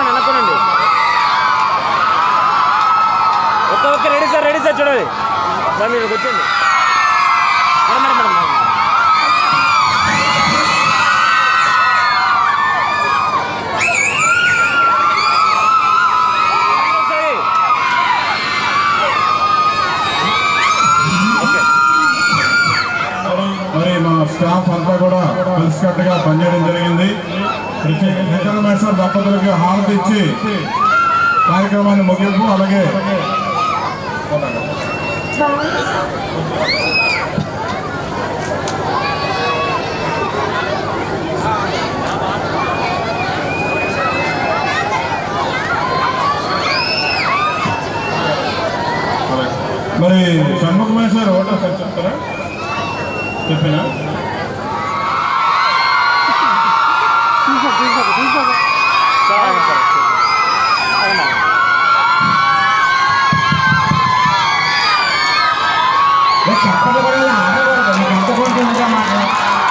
వెనక్కోండి. ఓకే రెడీ సార్ చూడాలి సార్, మీరు కూర్చోండి. మేడం
మరి మా స్టాఫ్ అంతా కూడా కలిసికట్టుగా పనిచేయడం జరిగింది. వెంకటేశ్వర దంపతులకి హారతి ఇచ్చి కార్యక్రమాన్ని ముగింపు. అలాగే మరి షణ్ముఖమేశ్వర్ ఓటో సార్ చెప్తారా? చెప్పినా
చెప్పలు కూడా ఆడకూడదు. మీకు ఎంత కొంటుందిగా మాట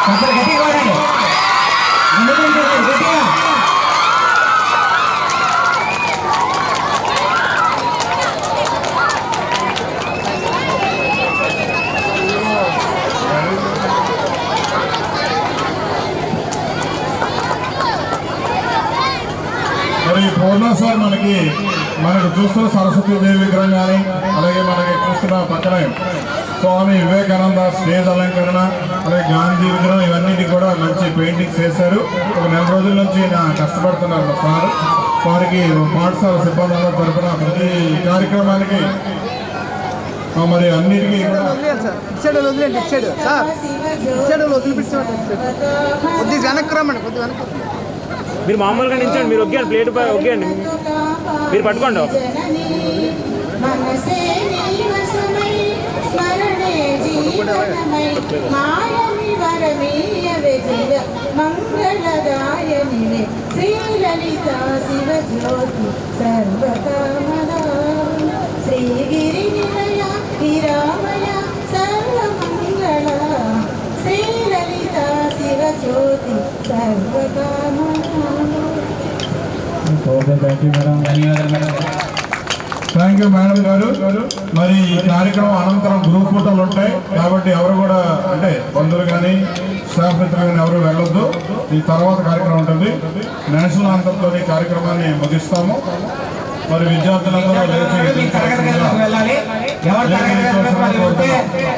చెప్పలు గట్టిగా కొడండి. అందుకంటే గట్టిగా
మరి పూర్ణ సార్ మనకు చూస్తున్న సరస్వతీదేవి విగ్రహం కానీ, అలాగే మనకి చూస్తున్న పక్కనే స్వామి వివేకానంద స్టేజ్ అలంకరణ, అలాగే గాంధీ విగ్రహం, ఇవన్నిటి కూడా మంచి పెయింటింగ్స్ వేశారు. ఒక 4 రోజుల నుంచి కష్టపడుతున్నారు సార్. వారికి పాఠశాల సిబ్బంది తరఫున ప్రతి కార్యక్రమానికి మరి అన్నిటికీ
మీరు మామూలుగా నించండి, మీరు ఒగ్గండి, ప్లేట్ ఒగ్గండి, మీరు పట్టుకోండి.
మంగళదాయని శ్రీలలిత శివజ్యోతి సర్వకామద శ్రీగిరి నిలయ హిరామయ సర్వమంగళ శ్రీలలిత శివజ్యోతి సర్వకామద.
ధన్యవాదాలు మేడం.
థ్యాంక్ యూ మేడం గారు. మరి ఈ కార్యక్రమం అనంతరం గ్రూప్ ఫోటోలు ఉంటాయి కాబట్టి ఎవరు కూడా అంటే బంధువులు కానీ స్టాఫ్ మిత్రులు కానీ ఎవరు వెళ్ళొద్దు. ఈ తర్వాత కార్యక్రమం ఉంటుంది. నేషనల్ అంతర్తో ఈ కార్యక్రమాన్ని ముగిస్తాము. మరి విద్యార్థులందరూ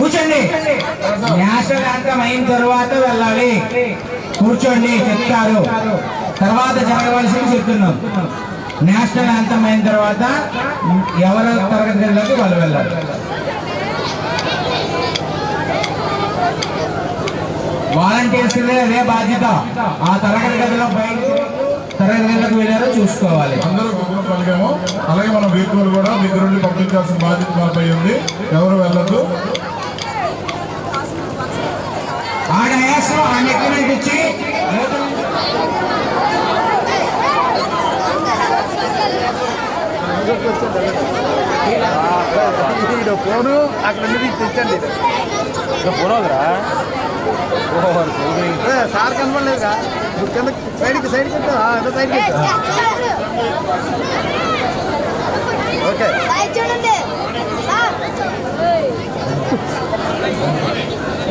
కూర్చోండి. నేషనల్ యాంథమ్ అయిన తర్వాత వెళ్ళాలి. కూర్చోండి, చెప్తారు. తర్వాత జరగవలసింది చెప్తున్నాం. నేషనల్ యాంథమ్ అయిన తర్వాత ఎవరు తరగతి గదిలోకి వాళ్ళు వెళ్ళాలి. వాలంటీర్స్ అదే బాధ్యత. ఆ తరగతి గదిలో బయట తరగతి గదిలోకి వెళ్ళారో చూసుకోవాలి.
అందరూ గొప్పలు పలికాము. అలాగే మన వీకులు కూడా దగ్గర నుండి పంపించాల్సిన బాధ్యత మనపై ఉంది. ఎవరు వెళ్ళద్దు.
ఆ డయాస్ లో ఆ నెక్కి ఇచ్చి
ఫోను అక్కడ తెచ్చండి. Phone అవుతురా sir కనపడలేదుగా. కింద సైడ్కి సైడ్కి ఓకే.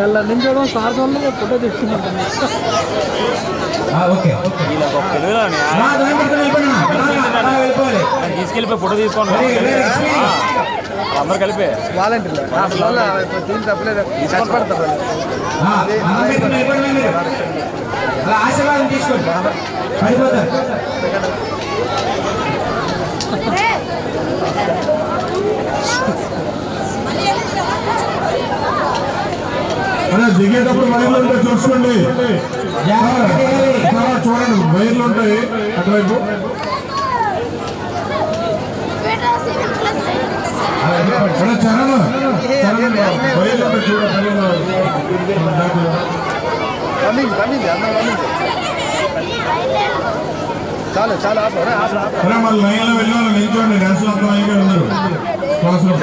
ఎలా నించడం సార్ వల్ల ఫోటో తీసుకున్నాను.
తీసుకెళ్ళిపోయి ఫోటో తీసుకోండి అందరు కలిపి.
వాలంటీర్లు దీని తప్పలేదు. కష్టపడతారు.
ఆశీర్వాదం తీసుకోండి. పడిపోతారు.
దిగేటప్పుడు వైర్లు ఉంటాయి చూసుకోండి. చూడండి వైర్లు ఉంటాయి అటువైపు. చరణ్ వైర్లు ఉంటాయి చూడండి.
చాలు చాలు
మళ్ళీ లైన్లో వెళ్ళాలి. నిల్చోండి. డ్యాన్స్లో అంతా లైన్గా ఉన్నారు క్లాస్లో.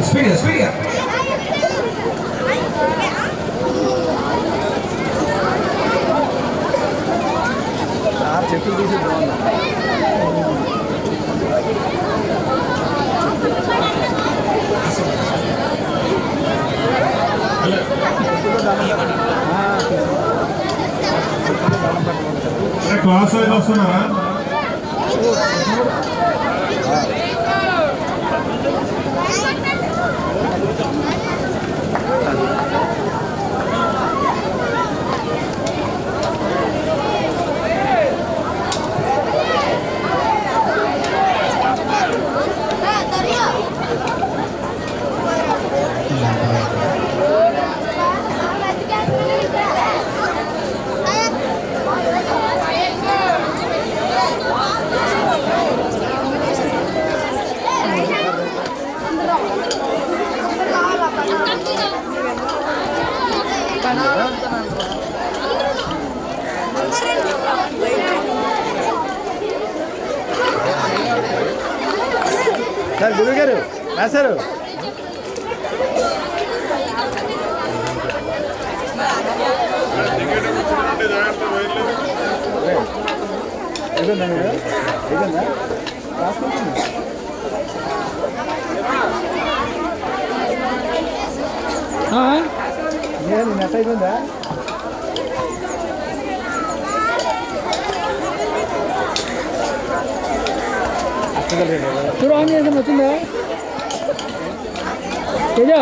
స్పీడ్గా
చెట్లు తీసి బాగుంది.
క్లాస్ అయితే వస్తున్నారా?
సార్ గురువు గారు రాశారు. నెట్ అయిపోయిందా? చూడు ఆన్ చేసి వచ్చిందా? చూడు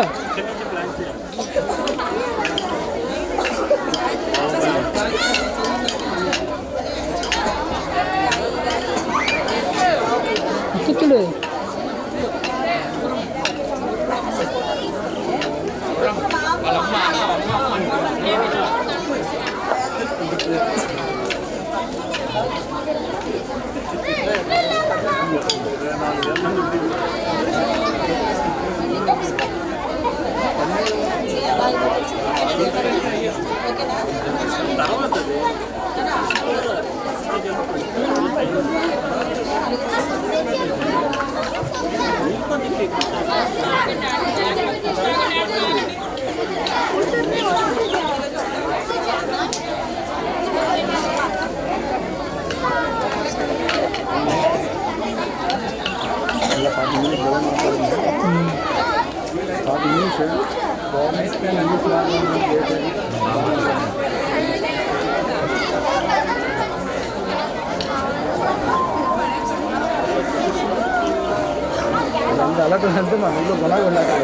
అలా అంటే మా ఊళ్ళో గుణాలు ఉండాలి.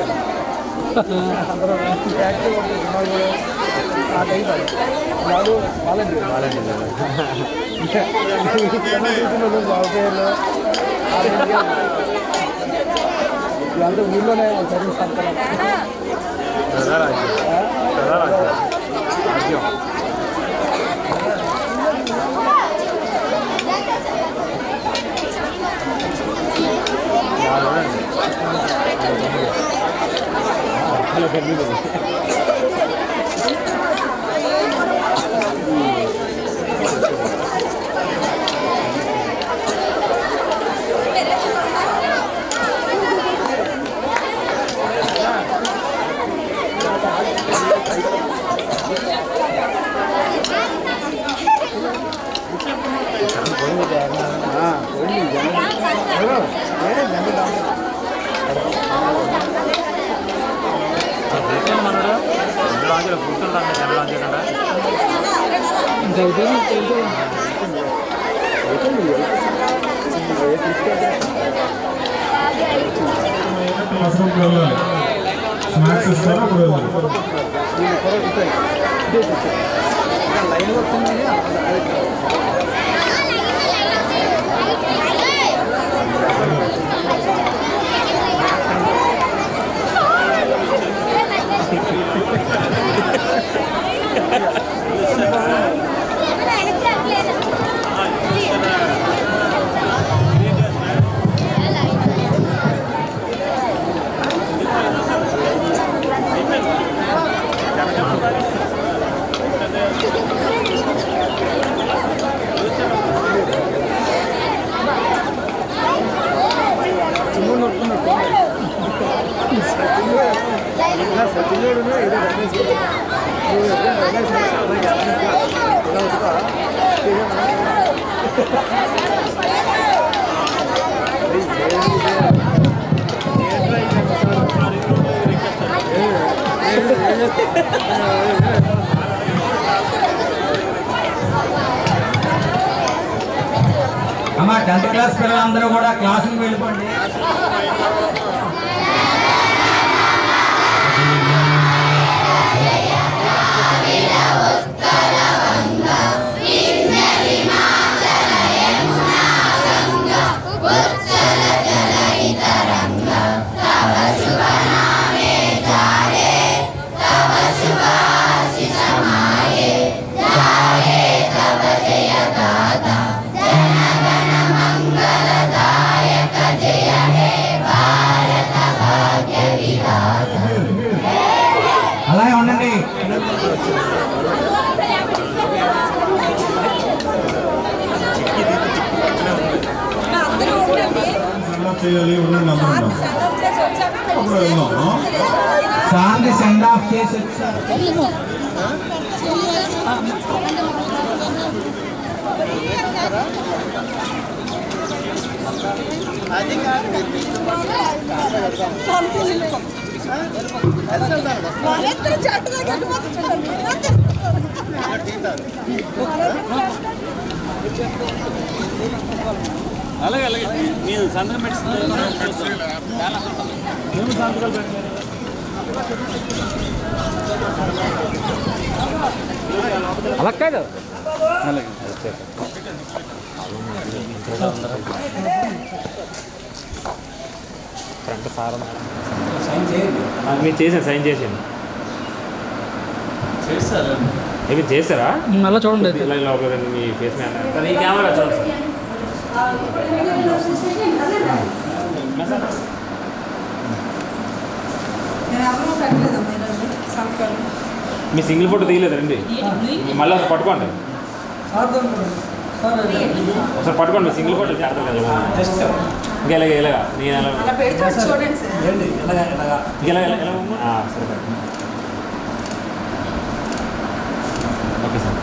అందరూ యాక్టివ్ గుణాలు ఆ టైప్ వాళ్ళు వాలంటీర్ ఇదంతా ఊళ్ళోనే సర్వీస్
స్నాక్స్ ఇస్తారా అప్పుడు
అమ్మా 10th క్లాస్ పిల్లలందరూ కూడా క్లాసులకు వెళ్ళిపోండి. అలాగే ఉండండి.
చేయాలి
శాంతి సెండ్ ఆఫ్ చేసి
అలాగే అలాగే మీరు సంతకం పెట్టిస్తారు సంతకాలు పెట్టారు. అలా కాదు అలాగే ఫ్రంట్ సార్ మీరు చేశాను సైన్ చేసాను ఏమి చేస్తారా మళ్ళీ చూడండి మీ ఫేస్ మ్యాన్ ఈ కెమెరా చూడండి మీ సింగిల్ ఫోటో తీయలేదండి మళ్ళీ ఒకసారి పట్టుకోండి ఒకసారి పట్టుకోండి మీ సింగిల్ ఫోటో చేస్తాను కదా ఇంకా ఇలాగ ఇలాగా నేను సరే ఓకే సార్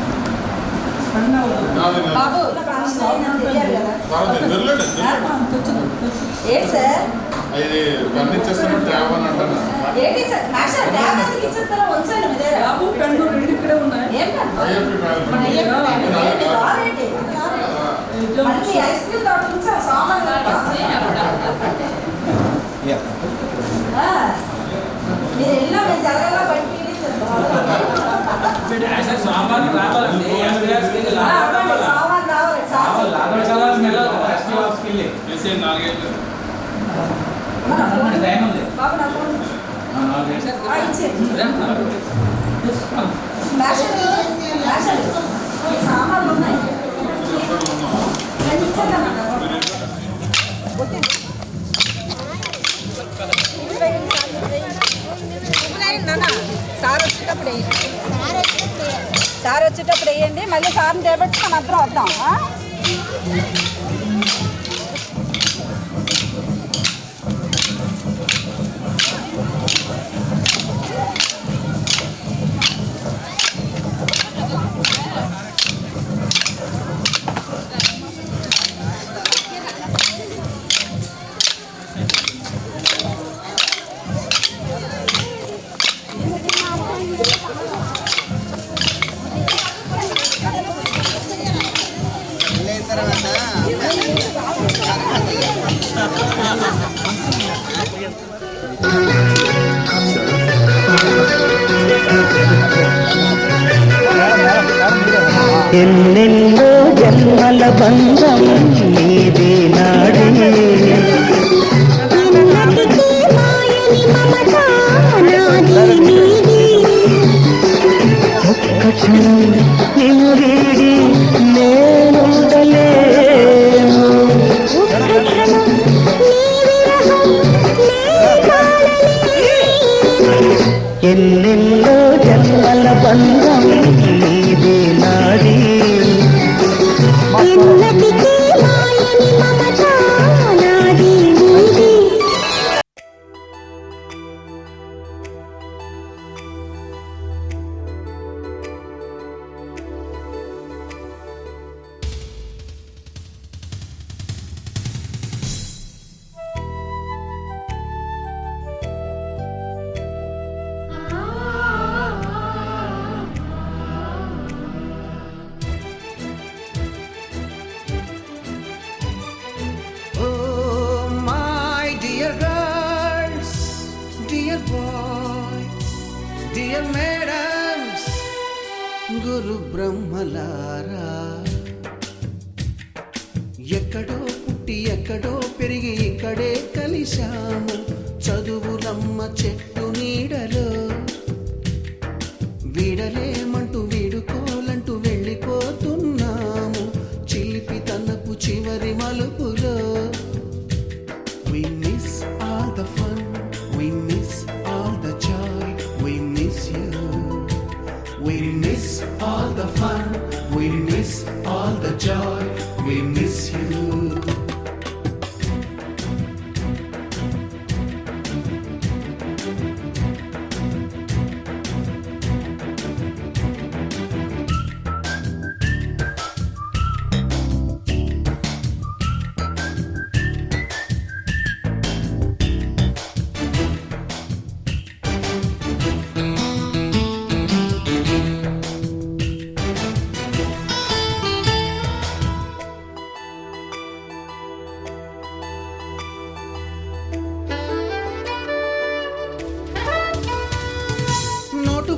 సామాన్లు ఉన్నాయి. సార్ వచ్చేటప్పుడు వేయండి, మళ్ళీ సార్ని చేపట్టి మనం అందరం వద్దాం.
ఎన్నెన్నో జన్మల బంధం నీదే నాడే ఒక్క క్షణం నిన్ను వీడి నేనుండలేను. ఎన్నెన్నో జన్మల బంధం నీదే నాడి
గురు బ్రహ్మలారా, ఎక్కడో పుట్టి ఎక్కడో పెరిగి ఇక్కడే కలిశాము. చదువులమ్మ చెట్టు నీడలో వీడలేమంటూ వీడుకోలంటూ వెళ్ళిపోతున్నాము. చిలిపి తనపు చివరి మలుపులో we miss all the fun, we miss all the joy, we miss you. We miss all the fun, we miss all the joy, we miss you.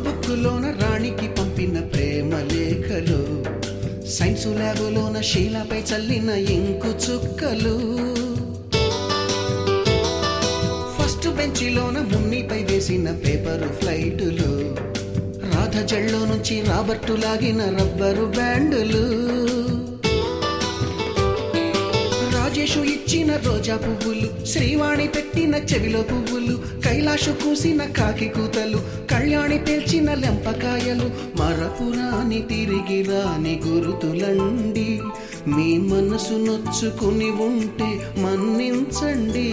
బుక్కులోన రాణికి పంపిన ప్రేమ లేఖలు, సైన్సు ల్యాబులోన శీలపై చల్లిన ఇంకు చుక్కలు, ఫస్ట్ బెంచిలోన మున్నిపై వేసిన పేపరు ఫ్లైటులు, రాధ జల్లో నుంచి రాబర్టు లాగిన rubber బ్యాండులు, Rajesh ఇచ్చిన రోజా పువ్వులు, శ్రీవాణి పెట్టిన చెవిలో పువ్వులు, కైలాషు కూసిన కాకి కూతలు, కళ్యాణి పేల్చిన లెంపకాయలు, మరపురాని తిరిగి రాని గురుతులండి. మీ మనసు నొచ్చుకుని ఉంటే మన్నించండి.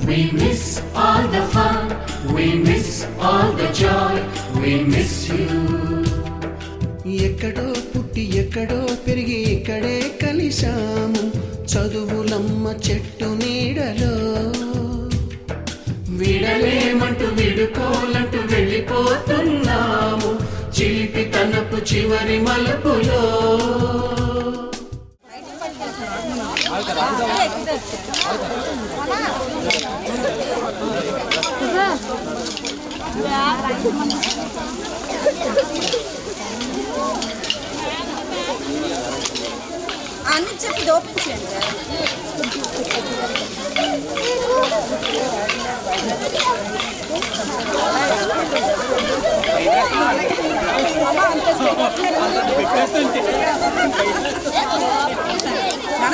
We miss all the fun, we miss all the joy, we miss you.
ఎక్కడో పుట్టి ఎక్కడో పెరిగి ఇక్కడే కలిశాము. చదువులమ్మ చెట్టు నీడలో
విడలేమంటూ విడుకోలంటూ వెళ్ళిపోతున్నాము. చిలిపి తనపు చివరి మలుపులో
అన్ని చెప్పి ఓపెన్ చేయండి.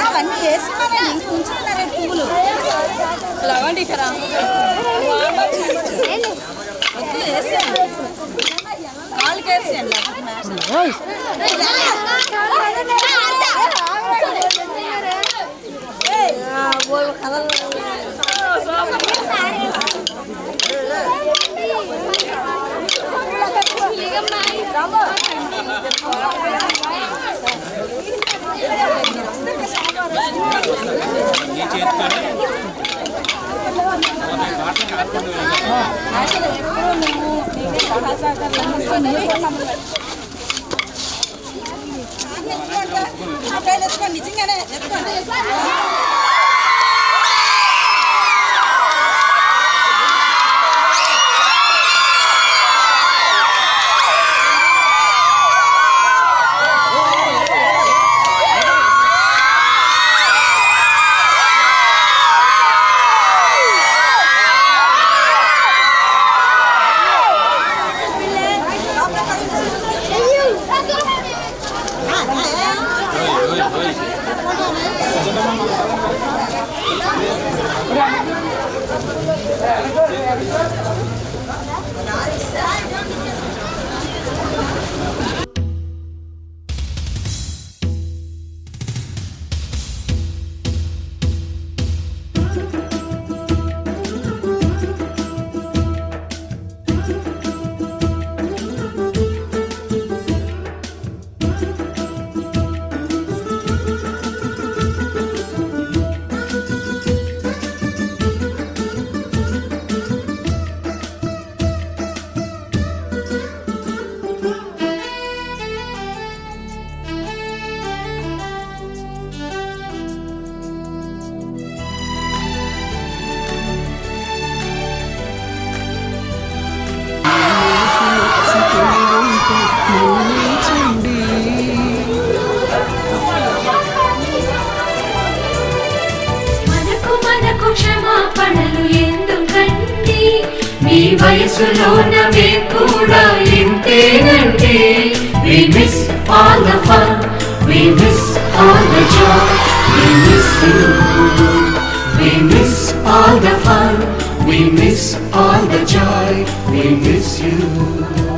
అవన్నీ వేసుకున్నారే ఉంచుకున్నారే పువ్వులు లవండి ఇక్కడ వేసేయండి వాళ్ళకి వేసేయండి. నిజంగానే చెప్తాను.
క్షమాపణలు ఎందుకండి మీ వయసులోన మేము కూడా ఇంతేనండి. We miss all the fun, we miss all the joy, we miss you. We miss all the fun, we miss all the joy, we miss you.